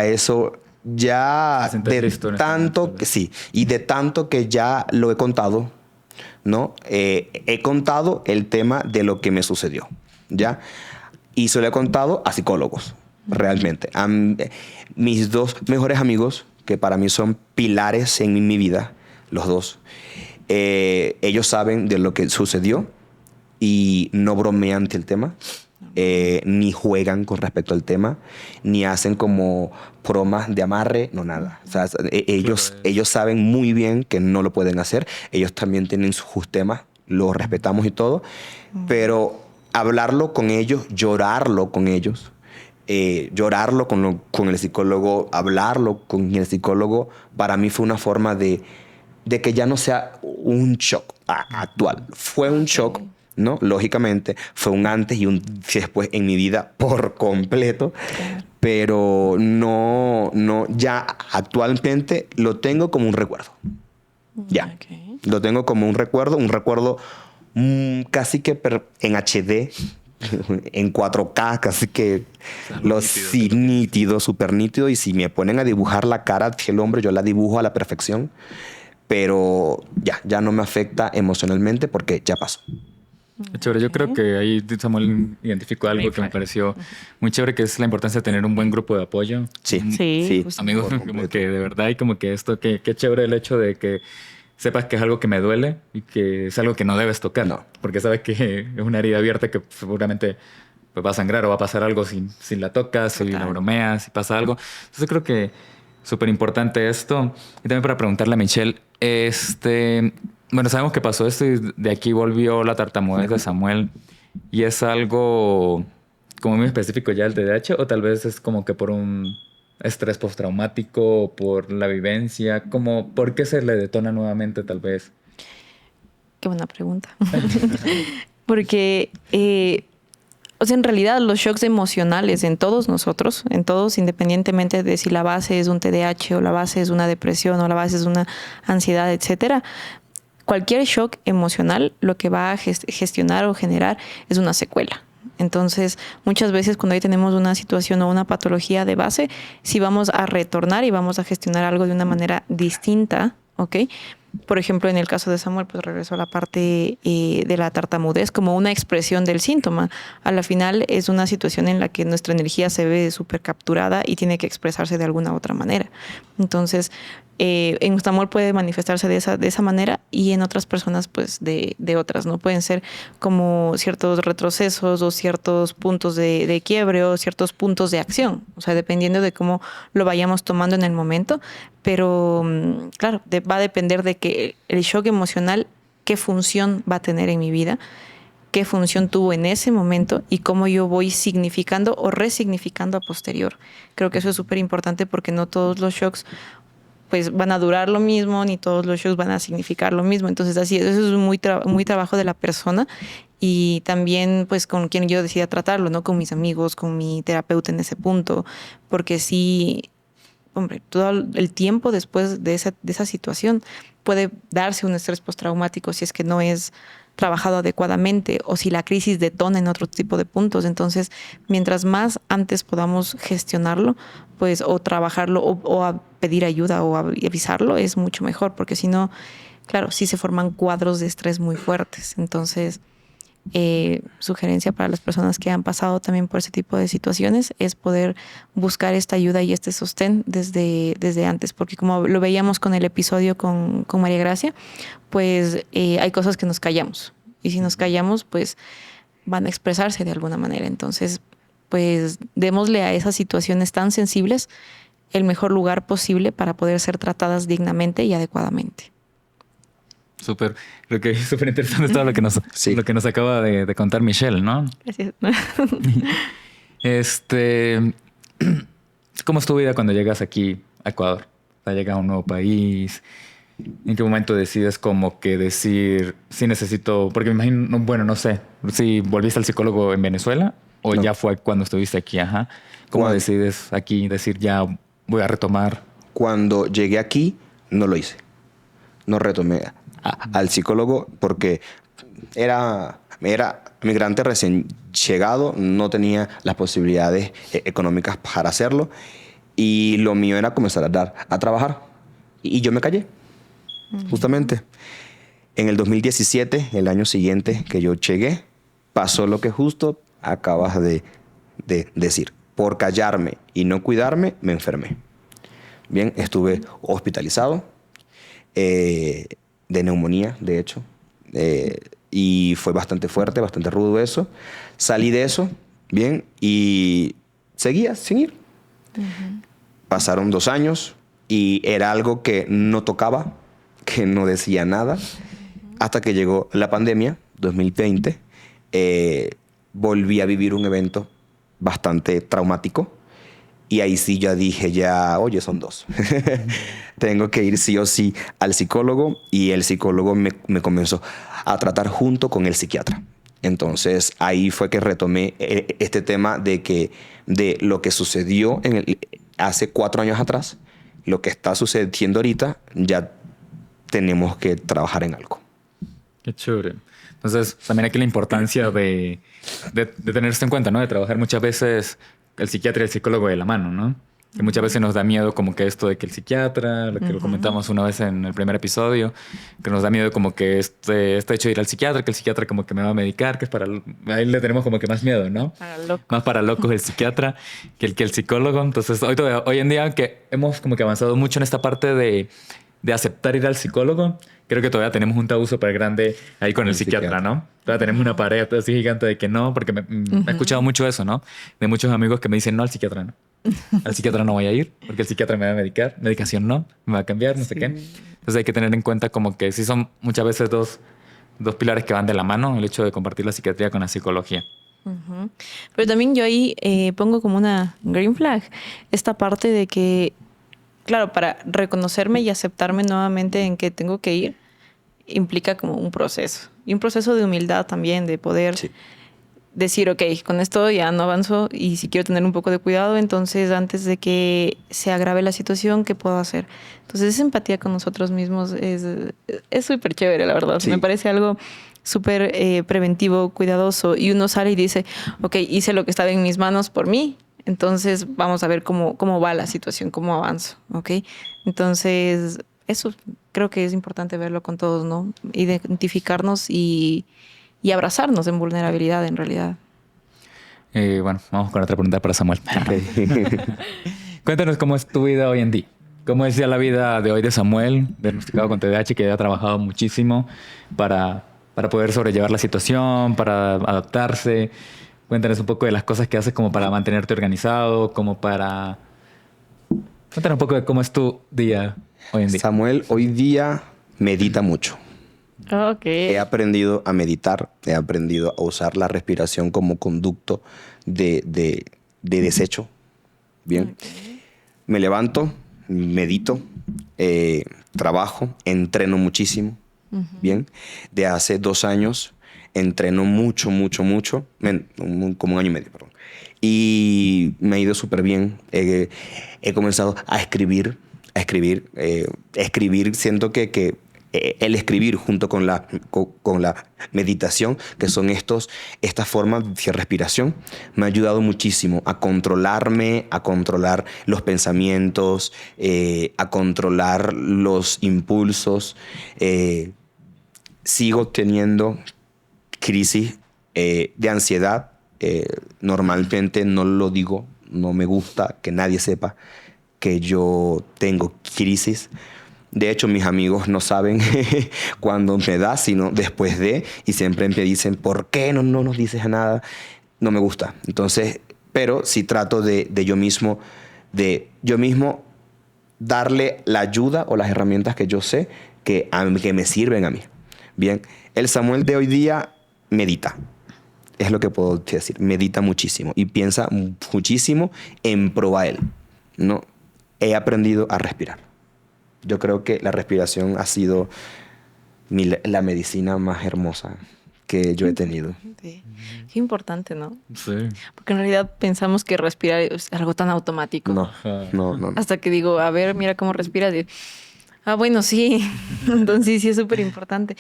eso, ya Te sientes de listo en este tanto momento, que ¿no? sí, y de tanto que ya lo he contado, ¿no? He contado el tema de lo que me sucedió, ¿ya? Y se lo he contado a psicólogos, realmente. Mis 2 mejores amigos, que para mí son pilares en mi vida, los 2, ellos saben de lo que sucedió y no bromean ante el tema, ni juegan con respecto al tema, ni hacen como bromas de amarre, no nada. O sea, ellos saben muy bien que no lo pueden hacer. Ellos también tienen sus temas, los respetamos y todo, pero hablarlo con ellos, llorarlo con ellos, llorarlo con el psicólogo, hablarlo con el psicólogo, para mí fue una forma de que ya no sea un shock actual. Fue un shock, ¿no? Lógicamente, fue un antes y un después en mi vida por completo, pero no, ya actualmente lo tengo como un recuerdo. Ya. Okay. Lo tengo como un recuerdo casi que en HD, en 4K, casi que nítido, súper nítido. Y si me ponen a dibujar la cara del hombre, yo la dibujo a la perfección. Pero ya no me afecta emocionalmente porque ya pasó. Qué chévere. Yo creo que ahí Samuel identificó algo que me pareció muy chévere, que es la importancia de tener un buen grupo de apoyo. Sí, Sí, Amigos, por como completo. que de verdad, y como que esto, qué chévere el hecho de que sepas que es algo que me duele y que es algo que no debes tocar. No. Porque sabes que es una herida abierta que seguramente pues, va a sangrar o va a pasar algo si la tocas, si la bromeas, si pasa algo. Entonces creo que súper importante esto. Y también para preguntarle a Michelle, bueno, sabemos que pasó esto y de aquí volvió la tartamudez de Samuel. Y es algo como muy específico ya el TDAH, o tal vez es como que por un estrés postraumático, o por la vivencia, como ¿por qué se le detona nuevamente tal vez? Qué buena pregunta. Porque, o sea, en realidad los shocks emocionales en todos nosotros, en todos, independientemente de si la base es un TDAH o la base es una depresión o la base es una ansiedad, etcétera, cualquier shock emocional lo que va a gestionar o generar es una secuela. Entonces, muchas veces cuando ahí tenemos una situación o una patología de base, sí vamos a retornar y vamos a gestionar algo de una manera distinta, ¿ok? Por ejemplo, en el caso de Samuel, pues regresó a la parte de la tartamudez como una expresión del síntoma. A la final es una situación en la que nuestra energía se ve súper capturada y tiene que expresarse de alguna otra manera. Entonces, en Samuel puede manifestarse de esa manera y en otras personas, pues, de otras, ¿no? Pueden ser como ciertos retrocesos o ciertos puntos de quiebre o ciertos puntos de acción. O sea, dependiendo de cómo lo vayamos tomando en el momento. Pero, claro, va a depender de que el shock emocional, qué función va a tener en mi vida, qué función tuvo en ese momento y cómo yo voy significando o resignificando a posterior. Creo que eso es súper importante porque no todos los shocks pues van a durar lo mismo, ni todos los shocks van a significar lo mismo. Entonces, así, eso es muy trabajo de la persona y también pues con quien yo decida tratarlo, ¿no? Con mis amigos, con mi terapeuta en ese punto, porque sí, hombre, todo el tiempo después de esa situación puede darse un estrés postraumático si es que no es trabajado adecuadamente o si la crisis detona en otro tipo de puntos. Entonces, mientras más antes podamos gestionarlo, pues o trabajarlo o a pedir ayuda o avisarlo, es mucho mejor, porque si no, claro, sí se forman cuadros de estrés muy fuertes. Entonces, sugerencia para las personas que han pasado también por ese tipo de situaciones es poder buscar esta ayuda y este sostén desde antes, porque como lo veíamos con el episodio con María Gracia, pues hay cosas que nos callamos y si nos callamos pues van a expresarse de alguna manera. Entonces pues démosle a esas situaciones tan sensibles el mejor lugar posible para poder ser tratadas dignamente y adecuadamente. Súper, creo que es súper interesante todo lo que nos acaba de contar Michelle, ¿no? Gracias. ¿Cómo es tu vida cuando llegas aquí a Ecuador? Llegas a un nuevo país. ¿En qué momento decides como que decir, sí necesito, porque me imagino, bueno, no sé, si volviste al psicólogo en Venezuela o No. ya fue cuando estuviste aquí, ajá? ¿Cómo decides aquí decir, ya voy a retomar? Cuando llegué aquí, no lo hice. No retomé al psicólogo porque era migrante recién llegado, no tenía las posibilidades económicas para hacerlo y lo mío era comenzar a trabajar. Y yo me callé, justamente. En el 2017, el año siguiente que yo llegué, pasó lo que justo acabas de decir. Por callarme y no cuidarme, me enfermé. Bien, estuve hospitalizado de neumonía, de hecho. Y fue bastante fuerte, bastante rudo eso. Salí de eso, bien, y seguía sin ir. Pasaron 2 años y era algo que no tocaba, que no decía nada, hasta que llegó la pandemia, 2020. Volví a vivir un evento bastante traumático y ahí sí ya dije, oye, son 2. Tengo que ir sí o sí al psicólogo y el psicólogo me comenzó a tratar junto con el psiquiatra. Entonces ahí fue que retomé este tema de lo que sucedió hace 4 años atrás, lo que está sucediendo ahorita, ya tenemos que trabajar en algo. Qué chévere. Entonces, también aquí la importancia de tener esto en cuenta, ¿no? De trabajar muchas veces el psiquiatra y el psicólogo de la mano, ¿no? Que muchas veces nos da miedo como que esto de que el psiquiatra, lo que lo comentamos una vez en el primer episodio, que nos da miedo como que este hecho de ir al psiquiatra, que el psiquiatra como que me va a medicar, que es para... Ahí le tenemos como que más miedo, ¿no? Más para locos el psiquiatra que el psicólogo. Entonces, hoy en día que hemos como que avanzado mucho en esta parte de aceptar ir al psicólogo, creo que todavía tenemos un tabú súper grande ahí con el psiquiatra, ¿no? Todavía tenemos una pared así gigante de que no, porque me he escuchado mucho eso, ¿no? De muchos amigos que me dicen, no, al psiquiatra no. Al psiquiatra no voy a ir, porque el psiquiatra me va a medicar. Medicación no, me va a cambiar, no sé qué. Entonces hay que tener en cuenta como que sí son muchas veces dos pilares que van de la mano, el hecho de compartir la psiquiatría con la psicología. Pero también yo ahí pongo como una green flag esta parte de que, claro, para reconocerme y aceptarme nuevamente en que tengo que ir, implica como un proceso. Y un proceso de humildad también, de poder decir, ok, con esto ya no avanzo y si quiero tener un poco de cuidado, entonces antes de que se agrave la situación, ¿qué puedo hacer? Entonces esa empatía con nosotros mismos es súper chévere, la verdad. Sí. Me parece algo súper preventivo, cuidadoso. Y uno sale y dice, ok, hice lo que estaba en mis manos por mí. Entonces vamos a ver cómo va la situación, cómo avanzo, ¿ok? Entonces eso creo que es importante verlo con todos, ¿no? Identificarnos y abrazarnos en vulnerabilidad, en realidad. Bueno, vamos con otra pregunta para Samuel. Cuéntanos cómo es tu vida hoy en día. ¿Cómo es ya la vida de hoy de Samuel, diagnosticado con TDAH, que ha trabajado muchísimo para poder sobrellevar la situación, para adaptarse? Cuéntanos un poco de las cosas que haces como para mantenerte organizado, Cuéntanos un poco de cómo es tu día hoy en día. Samuel hoy día medita mucho. Okay. He aprendido a meditar, he aprendido a usar la respiración como conducto de desecho. Bien. Okay. Me levanto, medito, trabajo, entreno muchísimo. Bien. De hace 2 años entreno mucho, como 1 año y medio, perdón. Y me ha ido súper bien. He comenzado a escribir. Siento que el escribir junto con la meditación, que son estas formas de respiración, me ha ayudado muchísimo a controlarme, a controlar los pensamientos, a controlar los impulsos. Sigo teniendo crisis de ansiedad. Normalmente no lo digo, no me gusta que nadie sepa que yo tengo crisis. De hecho, mis amigos no saben cuándo me da, sino después de, y siempre me dicen, ¿por qué no nos dices nada? No me gusta. Entonces, pero sí trato de yo mismo de yo mismo darle la ayuda o las herramientas que yo sé que me sirven a mí. Bien, el Samuel de hoy día medita. Es lo que puedo decir. Medita muchísimo y piensa muchísimo en pro a él, ¿no? He aprendido a respirar. Yo creo que la respiración ha sido la medicina más hermosa que yo he tenido. Sí. Qué importante, ¿no? Sí. Porque en realidad pensamos que respirar es algo tan automático. No. Hasta que digo, a ver, mira cómo respiras. Y, bueno, sí. Entonces sí es súper importante.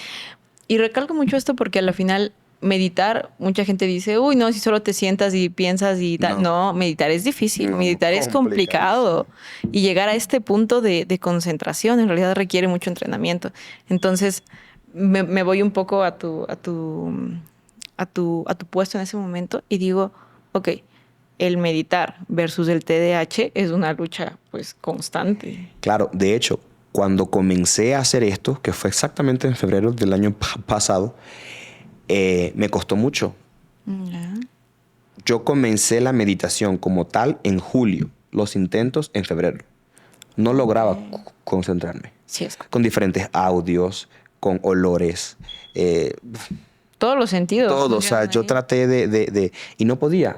Y recalco mucho esto porque a la final meditar, mucha gente dice, uy, no, si solo te sientas y piensas y tal. No, meditar es difícil, meditar es complicado. Y llegar a este punto de concentración en realidad requiere mucho entrenamiento. Entonces, me voy un poco a tu puesto en ese momento y digo, ok, el meditar versus el TDAH es una lucha pues constante. Claro, de hecho, cuando comencé a hacer esto, que fue exactamente en febrero del año pasado, me costó mucho. Yo comencé la meditación como tal en julio, los intentos en febrero. No lograba concentrarme. Sí, es con diferentes audios, con olores. Todos los sentidos. Todo, o sea, yo traté de y no podía.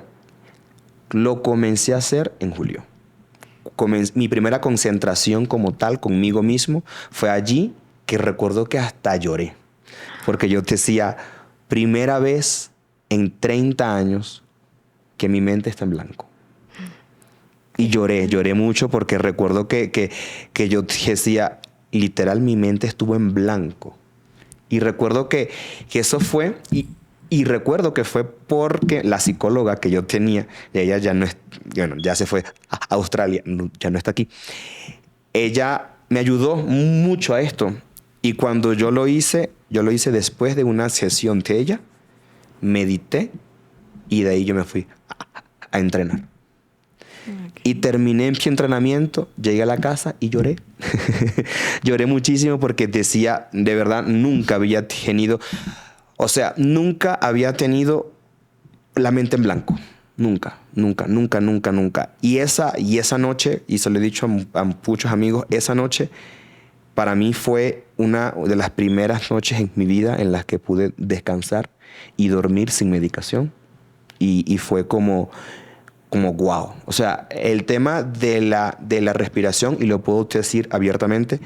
Lo comencé a hacer en julio. Mi primera concentración como tal conmigo mismo fue allí, que recuerdo que hasta lloré. Porque yo decía, primera vez en 30 años que mi mente está en blanco. Y lloré mucho porque recuerdo que yo decía, literal, mi mente estuvo en blanco. Y recuerdo que eso fue, y recuerdo que fue porque la psicóloga que yo tenía, y ella ya no es, bueno, ya se fue a Australia, ya no está aquí. Ella me ayudó mucho a esto. Y cuando yo lo hice después de una sesión de ella, medité y de ahí yo me fui a entrenar. Okay. Y terminé mi entrenamiento, llegué a la casa y lloré. Lloré muchísimo porque decía, de verdad, nunca había tenido la mente en blanco. Nunca. Y esa noche, y se lo he dicho a muchos amigos, esa noche para mí fue una de las primeras noches en mi vida en las que pude descansar y dormir sin medicación. Y fue como wow. O sea, el tema de la respiración, y lo puedo decir abiertamente,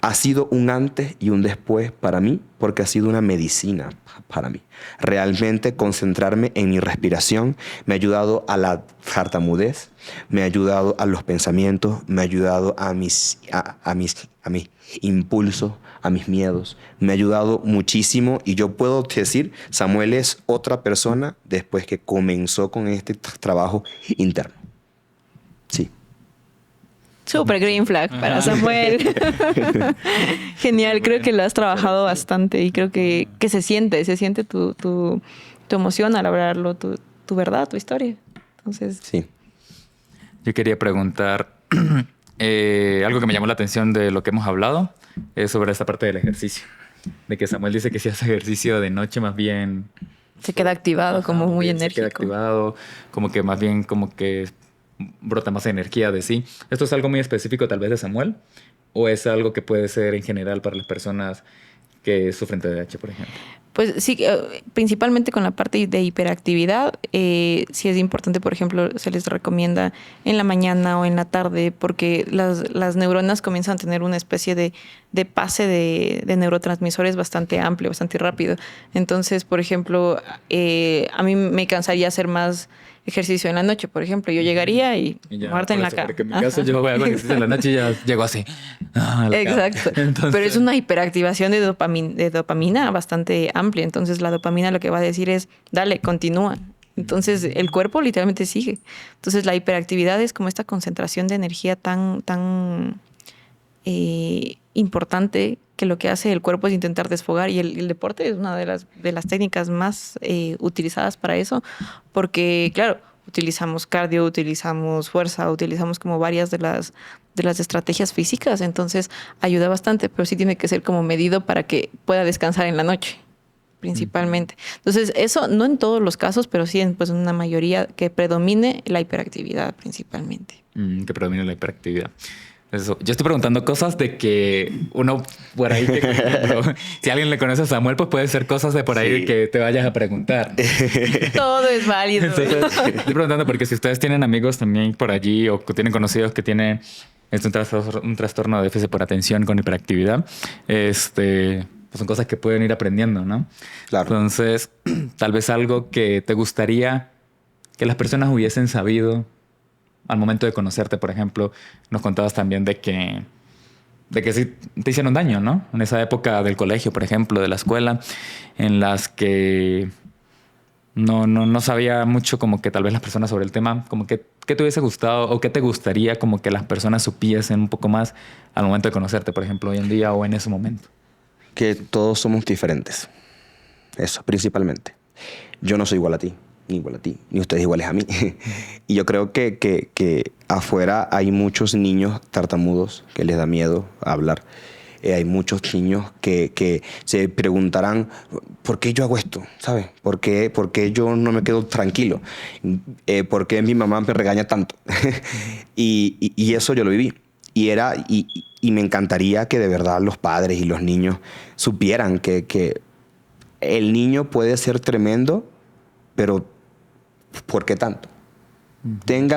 ha sido un antes y un después para mí, porque ha sido una medicina para mí. Realmente concentrarme en mi respiración me ha ayudado a la tartamudez, me ha ayudado a los pensamientos, me ha ayudado a mis impulsos, a mis miedos. Me ha ayudado muchísimo y yo puedo decir, Samuel es otra persona después que comenzó con este trabajo interno. Sí. Súper green flag para Samuel. Genial, creo que lo has trabajado bastante y creo que se siente tu emoción al hablarlo, tu verdad, tu historia. Entonces, sí. Yo quería preguntar algo que me llamó la atención de lo que hemos hablado, es sobre esta parte del ejercicio. De que Samuel dice que si hace ejercicio de noche más bien se queda activado, como muy enérgico. Se queda activado, como que más bien como que brota más energía de sí. ¿Esto es algo muy específico tal vez de Samuel? ¿O es algo que puede ser en general para las personas que sufren TDAH, por ejemplo? Pues sí, principalmente con la parte de hiperactividad, sí es importante, por ejemplo, se les recomienda en la mañana o en la tarde, porque las neuronas comienzan a tener una especie de pase de neurotransmisores bastante amplio, bastante rápido. Entonces, por ejemplo, a mí me cansaría hacer más ejercicio en la noche, por ejemplo. Yo llegaría y muerta en la cama. Porque en mi caso yo hago ejercicio en la noche y ya llego así. Exacto. Entonces, pero es una hiperactivación de dopamina bastante amplia. Entonces la dopamina lo que va a decir es, dale, continúa. Entonces el cuerpo literalmente sigue. Entonces la hiperactividad es como esta concentración de energía tan importante, que lo que hace el cuerpo es intentar desfogar, y el deporte es una de las técnicas más utilizadas para eso, porque claro, utilizamos cardio, utilizamos fuerza, utilizamos como varias de las estrategias físicas, entonces ayuda bastante, pero sí tiene que ser como medido para que pueda descansar en la noche, principalmente. Entonces, eso no en todos los casos, pero sí en pues, una mayoría que predomine la hiperactividad principalmente. Que predomine la hiperactividad. Eso. Yo estoy preguntando cosas de que uno por ahí, que, por ejemplo, si alguien le conoce a Samuel, pues puede ser cosas de por ahí que te vayas a preguntar. Todo es válido. Sí, estoy preguntando porque si ustedes tienen amigos también por allí o tienen conocidos que tienen un trastorno de déficit por atención con hiperactividad, pues son cosas que pueden ir aprendiendo, ¿no? Claro. Entonces, tal vez algo que te gustaría que las personas hubiesen sabido al momento de conocerte, por ejemplo. Nos contabas también de que sí te hicieron daño, ¿no? En esa época del colegio, por ejemplo, de la escuela, en las que no sabía mucho como que tal vez las personas sobre el tema, como que qué te hubiese gustado o qué te gustaría como que las personas supiesen un poco más al momento de conocerte, por ejemplo, hoy en día o en ese momento. Que todos somos diferentes. Eso, principalmente. Yo no soy igual a ti, ni ustedes iguales a mí. Y yo creo que afuera hay muchos niños tartamudos que les da miedo hablar. Hay muchos niños que se preguntarán, ¿por qué yo hago esto? ¿Sabes? ¿Por qué yo no me quedo tranquilo? ¿Por qué mi mamá me regaña tanto? y eso yo lo viví. Y me encantaría que de verdad los padres y los niños supieran que el niño puede ser tremendo, pero ¿por qué tanto?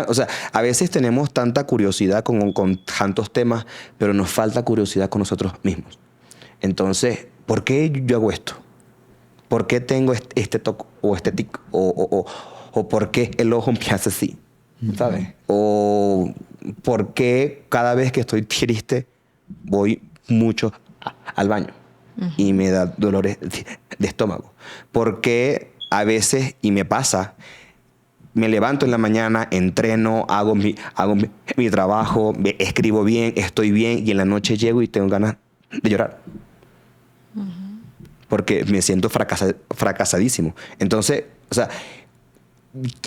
O sea, a veces tenemos tanta curiosidad con tantos temas, pero nos falta curiosidad con nosotros mismos. Entonces, ¿por qué yo hago esto? ¿Por qué tengo este toque o este tic? ¿O por qué el ojo me hace así? ¿Sabes? ¿O por qué cada vez que estoy triste voy mucho al baño y me da dolores de estómago? ¿Por qué a veces, y me pasa, me levanto en la mañana, entreno, hago mi trabajo, escribo bien, estoy bien, y en la noche llego y tengo ganas de llorar? Porque me siento fracasadísimo. Entonces, o sea,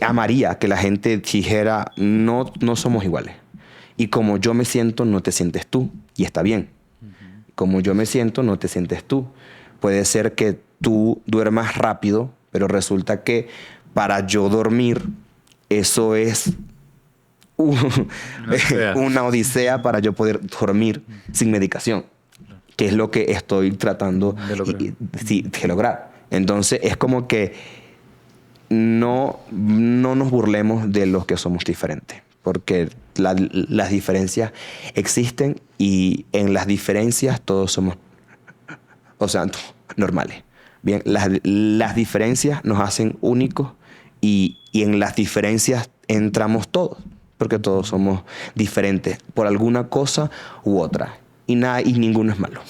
amaría que la gente dijera, no somos iguales. Y como yo me siento, no te sientes tú. Y está bien. Como yo me siento, no te sientes tú. Puede ser que tú duermas rápido, pero resulta que para yo dormir, eso es una odisea para yo poder dormir sin medicación, que es lo que estoy tratando de lograr. Entonces, es como que no nos burlemos de los que somos diferentes, porque las diferencias existen y en las diferencias todos somos, o sea, normales. Bien, las diferencias nos hacen únicos y en las diferencias entramos todos, porque todos somos diferentes por alguna cosa u otra y ninguno es malo.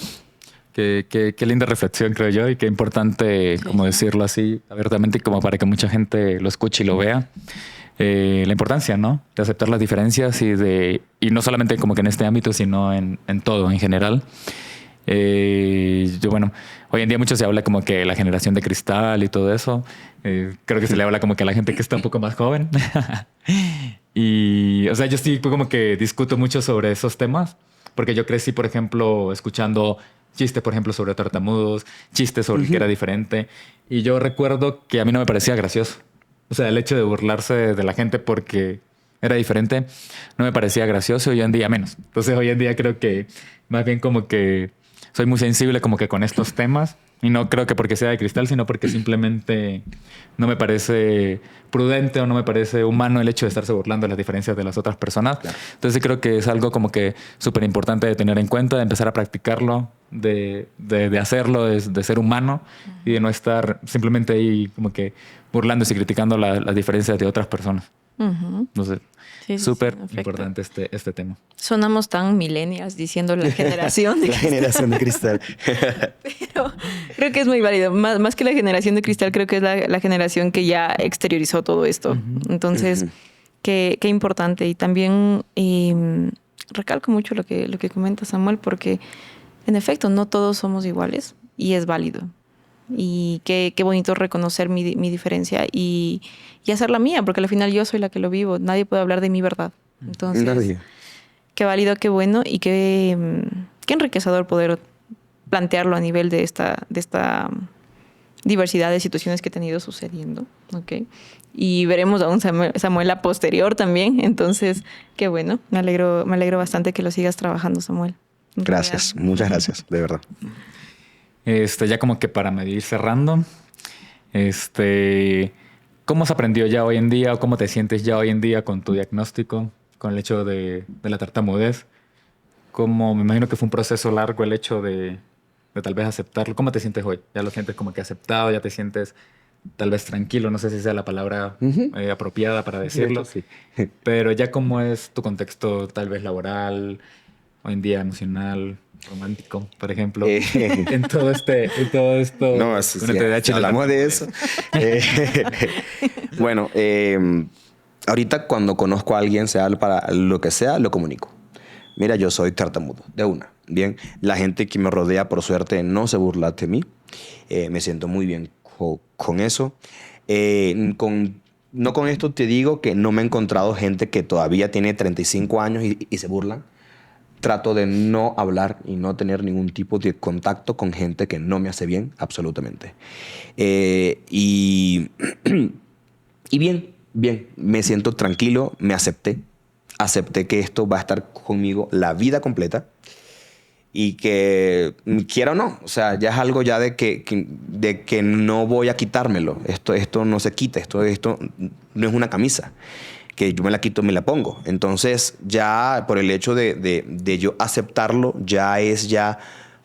Qué linda reflexión, creo yo, y qué importante, como decirlo así, abiertamente, como para que mucha gente lo escuche y lo vea. La importancia, ¿no? De aceptar las diferencias y no solamente como que en este ámbito, sino en todo, en general. Bueno, hoy en día mucho se habla como que la generación de cristal y todo eso. Creo que se le habla como que a la gente que está un poco más joven. Y, o sea, yo sí como que discuto mucho sobre esos temas, porque yo crecí, por ejemplo, escuchando chistes, por ejemplo, sobre tartamudos, chistes sobre que era diferente. Y yo recuerdo que a mí no me parecía gracioso. O sea, el hecho de burlarse de la gente porque era diferente no me parecía gracioso, y hoy en día menos. Entonces, hoy en día creo que más bien como que soy muy sensible como que con estos temas, y no creo que porque sea de cristal, sino porque simplemente no me parece prudente o no me parece humano el hecho de estarse burlando de las diferencias de las otras personas. Claro. Entonces creo que es algo como que súper importante de tener en cuenta, de empezar a practicarlo, de hacerlo, de ser humano y de no estar simplemente ahí como que burlándose y criticando las diferencias de otras personas. No sé. Sí, súper importante este tema. Sonamos tan millennials diciendo la generación de la generación de cristal. Pero creo que es muy válido. Más que la generación de cristal, creo que es la generación que ya exteriorizó todo esto. Entonces, qué importante. Y también recalco mucho lo que comenta Samuel, porque en efecto no todos somos iguales y es válido. Y qué bonito reconocer mi diferencia y hacer la mía, porque al final yo soy la que lo vivo. Nadie puede hablar de mi verdad. Entonces, qué válido, qué bueno y qué enriquecedor poder plantearlo a nivel de esta diversidad de situaciones que han ido sucediendo, ¿ok? Y veremos a un Samuel a posterior también. Entonces, qué bueno. Me alegro bastante que lo sigas trabajando, Samuel. Gracias, muchas gracias, de verdad. Ya como que para medir cerrando, ¿cómo se aprendió ya hoy en día o cómo te sientes ya hoy en día con tu diagnóstico, con el hecho de la tartamudez? ¿Cómo, me imagino que fue un proceso largo el hecho de tal vez aceptarlo? ¿Cómo te sientes hoy? ¿Ya lo sientes como que aceptado? ¿Ya te sientes tal vez tranquilo? No sé si sea la palabra apropiada para decirlo. Sí. Pero ya cómo es tu contexto tal vez laboral, hoy en día emocional, romántico, por ejemplo, en todo esto. No, con el TDAH, hablamos de eso. Bueno, ahorita cuando conozco a alguien, sea para lo que sea, lo comunico. Mira, yo soy tartamudo, de una. Bien, la gente que me rodea, por suerte, no se burla de mí. Me siento muy bien con eso. No con esto te digo que no me he encontrado gente que todavía tiene 35 años y se burlan. Trato de no hablar y no tener ningún tipo de contacto con gente que no me hace bien, absolutamente. Y bien, me siento tranquilo, me acepté. Acepté que esto va a estar conmigo la vida completa y que quiera o no, o sea, ya es algo ya de que no voy a quitármelo. Esto no se quita, esto no es una camisa que yo me la quito, me la pongo. Entonces ya por el hecho de yo aceptarlo, ya es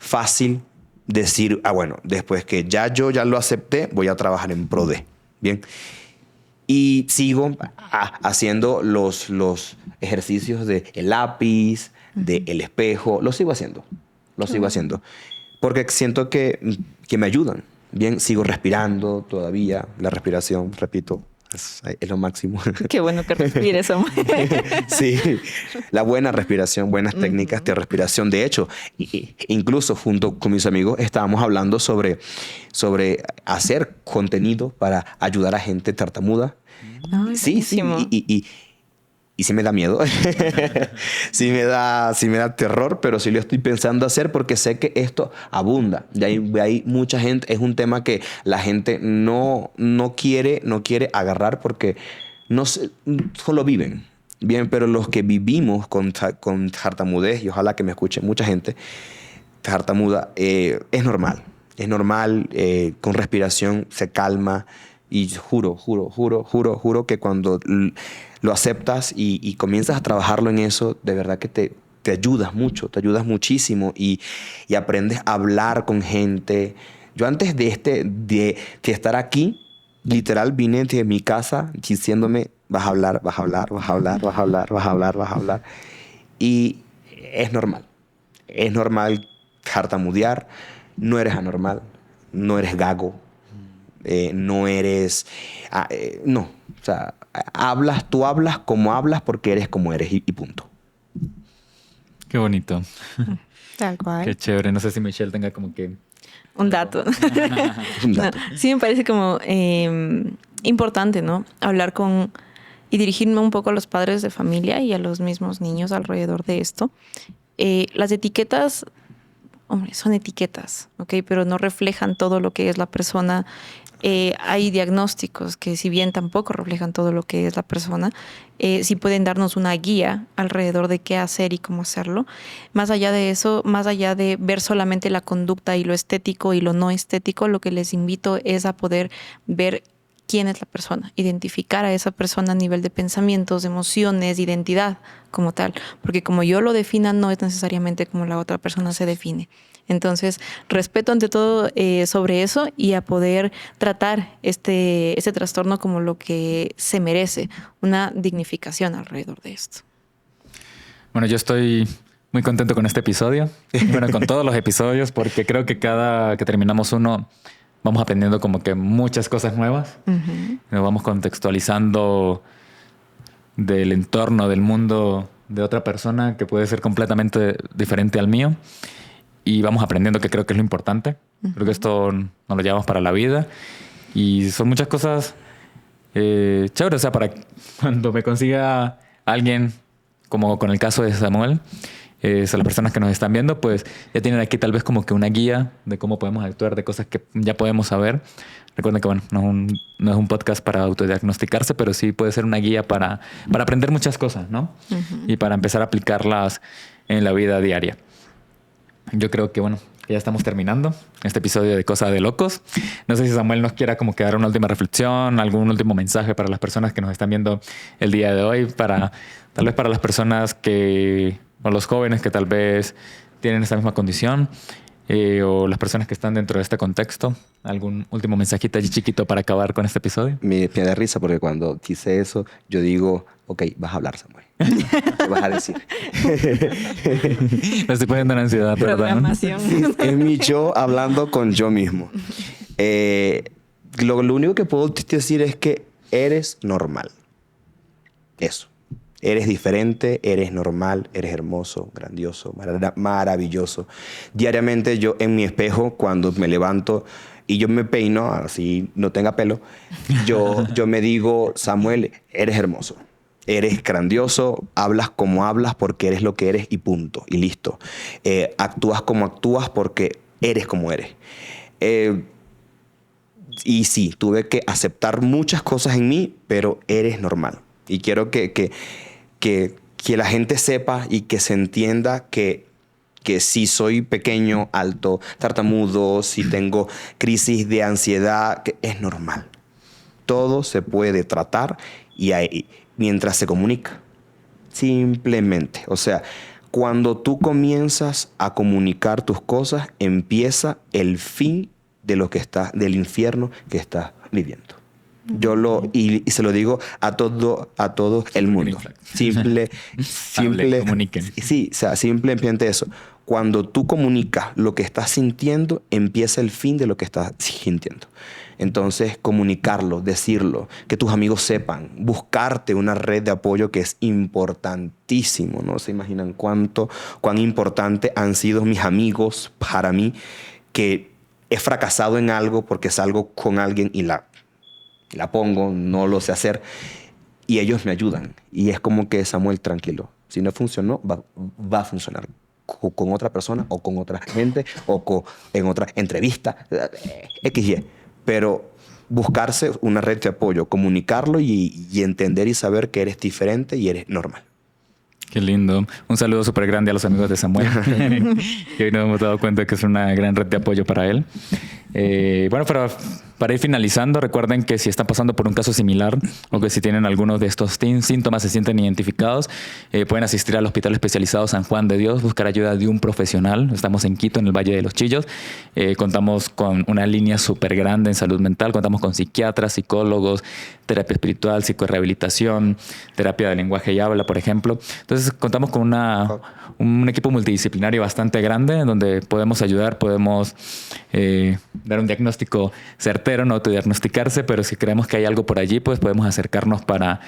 fácil decir, bueno, después que yo lo acepté, voy a trabajar en pro de. Bien. Y sigo haciendo los ejercicios del lápiz, del espejo. Lo sigo haciendo. Porque siento que me ayudan. Bien, sigo respirando todavía. La respiración, repito, es lo máximo. Qué bueno que respires, Samuel. Sí, la buena respiración, buenas técnicas de respiración. De hecho, incluso junto con mis amigos estábamos hablando sobre hacer contenido para ayudar a gente tartamuda. Ay, sí, y sí me da miedo. sí me da terror, pero sí lo estoy pensando hacer porque sé que esto abunda. Y hay mucha gente, es un tema que la gente no quiere agarrar porque no solo viven. Bien, pero los que vivimos con tartamudez, y ojalá que me escuche mucha gente tartamuda, es normal. Es normal, con respiración se calma. Y juro que cuando lo aceptas y comienzas a trabajarlo en eso, de verdad que te ayudas mucho, te ayudas muchísimo y aprendes a hablar con gente. Yo antes de estar aquí, literal vine de mi casa diciéndome, vas a hablar. Y es normal tartamudear, no eres anormal, no eres gago. No eres... no, o sea, tú hablas como hablas porque eres como eres y punto. Qué bonito. Tal cual. Qué chévere. No sé si Michelle tenga como que... Un dato. No, sí me parece como importante, ¿no? Hablar y dirigirme un poco a los padres de familia y a los mismos niños alrededor de esto. Las etiquetas... Hombre, son etiquetas, ¿ok? Pero no reflejan todo lo que es la persona. Hay diagnósticos que si bien tampoco reflejan todo lo que es la persona, sí pueden darnos una guía alrededor de qué hacer y cómo hacerlo. Más allá de eso, más allá de ver solamente la conducta y lo estético y lo no estético, lo que les invito es a poder ver quién es la persona, identificar a esa persona a nivel de pensamientos, emociones, identidad como tal, porque como yo lo defina no es necesariamente como la otra persona se define. Entonces, respeto ante todo sobre eso y a poder tratar este trastorno como lo que se merece, una dignificación alrededor de esto. Bueno, yo estoy muy contento con este episodio, bueno, con todos los episodios, porque creo que cada que terminamos uno vamos aprendiendo como que muchas cosas nuevas. Nos vamos contextualizando del entorno, del mundo de otra persona que puede ser completamente diferente al mío. Y vamos aprendiendo, que creo que es lo importante. Creo que esto nos lo llevamos para la vida. Y son muchas cosas chéveres. O sea, para cuando me consiga alguien, como con el caso de Samuel, a las personas que nos están viendo, pues ya tienen aquí tal vez como que una guía de cómo podemos actuar, de cosas que ya podemos saber. Recuerden que, bueno, no es un podcast para autodiagnosticarse, pero sí puede ser una guía para aprender muchas cosas, ¿no? Y para empezar a aplicarlas en la vida diaria. Yo creo que, bueno, ya estamos terminando este episodio de Cosa de Locos. No sé si Samuel nos quiera como que dar una última reflexión, algún último mensaje para las personas que nos están viendo el día de hoy, tal vez para las personas o los jóvenes que tal vez tienen esta misma condición, o las personas que están dentro de este contexto. ¿Algún último mensajito allí chiquito para acabar con este episodio? Me da risa porque cuando dice eso, yo digo, ok, vas a hablar, Samuel. ¿Qué vas a decir? Me estoy poniendo en ansiedad, perdón. Programación. Es mi yo hablando con yo mismo. Lo único que puedo decir es que eres normal. Eso. Eres diferente, eres normal, eres hermoso, grandioso, maravilloso. Diariamente yo en mi espejo, cuando me levanto y yo me peino, así no tenga pelo, yo me digo, Samuel, eres hermoso. Eres grandioso, hablas como hablas porque eres lo que eres y punto, y listo. Actúas como actúas porque eres como eres. Y sí, tuve que aceptar muchas cosas en mí, pero eres normal. Y quiero que la gente sepa y que se entienda que si soy pequeño, alto, tartamudo, si tengo crisis de ansiedad, que es normal. Todo se puede tratar y mientras se comunica. Simplemente. O sea, cuando tú comienzas a comunicar tus cosas, empieza el fin de lo que del infierno que estás viviendo. Y se lo digo a todo el mundo. Simple. Comuniquen. Sí, o sea, simplemente eso. Cuando tú comunicas lo que estás sintiendo, empieza el fin de lo que estás sintiendo. Entonces, comunicarlo, decirlo, que tus amigos sepan, buscarte una red de apoyo que es importantísimo. No se imaginan cuán importante han sido mis amigos para mí, que he fracasado en algo porque salgo con alguien y la pongo, no lo sé hacer, y ellos me ayudan. Y es como que, Samuel, tranquilo, si no funcionó, va a funcionar con otra persona o con otra gente o en otra entrevista, XY. Pero buscarse una red de apoyo, comunicarlo y entender y saber que eres diferente y eres normal. Qué lindo. Un saludo súper grande a los amigos de Samuel, que hoy nos hemos dado cuenta que es una gran red de apoyo para él. Bueno, para ir finalizando, recuerden que si están pasando por un caso similar o que si tienen algunos de estos síntomas, se sienten identificados, pueden asistir al Hospital Especializado San Juan de Dios, buscar ayuda de un profesional. Estamos en Quito, en el Valle de los Chillos. Contamos con una línea súper grande en salud mental. Contamos con psiquiatras, psicólogos, terapia espiritual, psicorrehabilitación, terapia de lenguaje y habla, por ejemplo. Entonces, contamos con un equipo multidisciplinario bastante grande en donde podemos ayudar, podemos dar un diagnóstico certero, no autodiagnosticarse, pero si creemos que hay algo por allí, pues podemos acercarnos para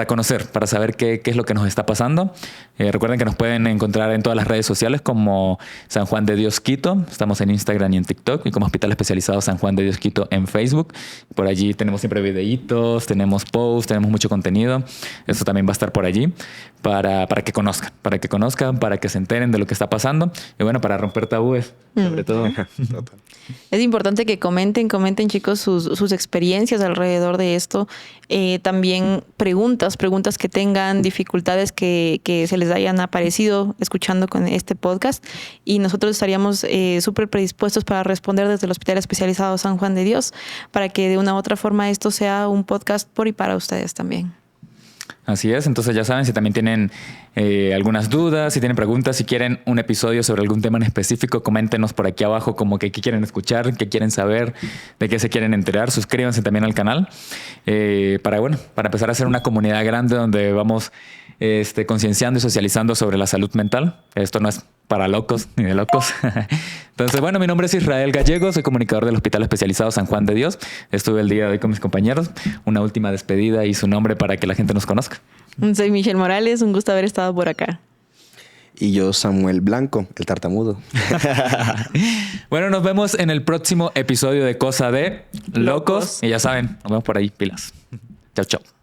conocer, para saber qué es lo que nos está pasando. Recuerden que nos pueden encontrar en todas las redes sociales como San Juan de Dios Quito. Estamos en Instagram y en TikTok, y como Hospital Especializado San Juan de Dios Quito en Facebook. Por allí tenemos siempre videitos, tenemos posts, tenemos mucho contenido. Eso también va a estar por allí para que conozcan, para que se enteren de lo que está pasando. Y bueno, para romper tabúes, sobre todo. Es importante que comenten chicos sus experiencias alrededor de esto. También preguntas que tengan, dificultades que se les hayan aparecido escuchando con este podcast, y nosotros estaríamos súper predispuestos para responder desde el Hospital Especializado San Juan de Dios, para que de una u otra forma esto sea un podcast por y para ustedes también. Así es, entonces ya saben, si también tienen algunas dudas, si tienen preguntas, si quieren un episodio sobre algún tema en específico, coméntenos por aquí abajo como que qué quieren escuchar, qué quieren saber, de qué se quieren enterar. Suscríbanse también al canal para empezar a hacer una comunidad grande donde vamos concienciando y socializando sobre la salud mental. Esto no es para locos ni de locos. Entonces, bueno, mi nombre es Israel Gallego, soy comunicador del Hospital Especializado San Juan de Dios. Estuve el día de hoy con mis compañeros. Una última despedida y su nombre para que la gente nos conozca. Soy Michelle Morales, un gusto haber estado por acá. Y yo, Samuel Blanco, el tartamudo. Bueno, nos vemos en el próximo episodio de Cosa de Locos. Y ya saben, nos vemos por ahí, pilas. Chao, chao.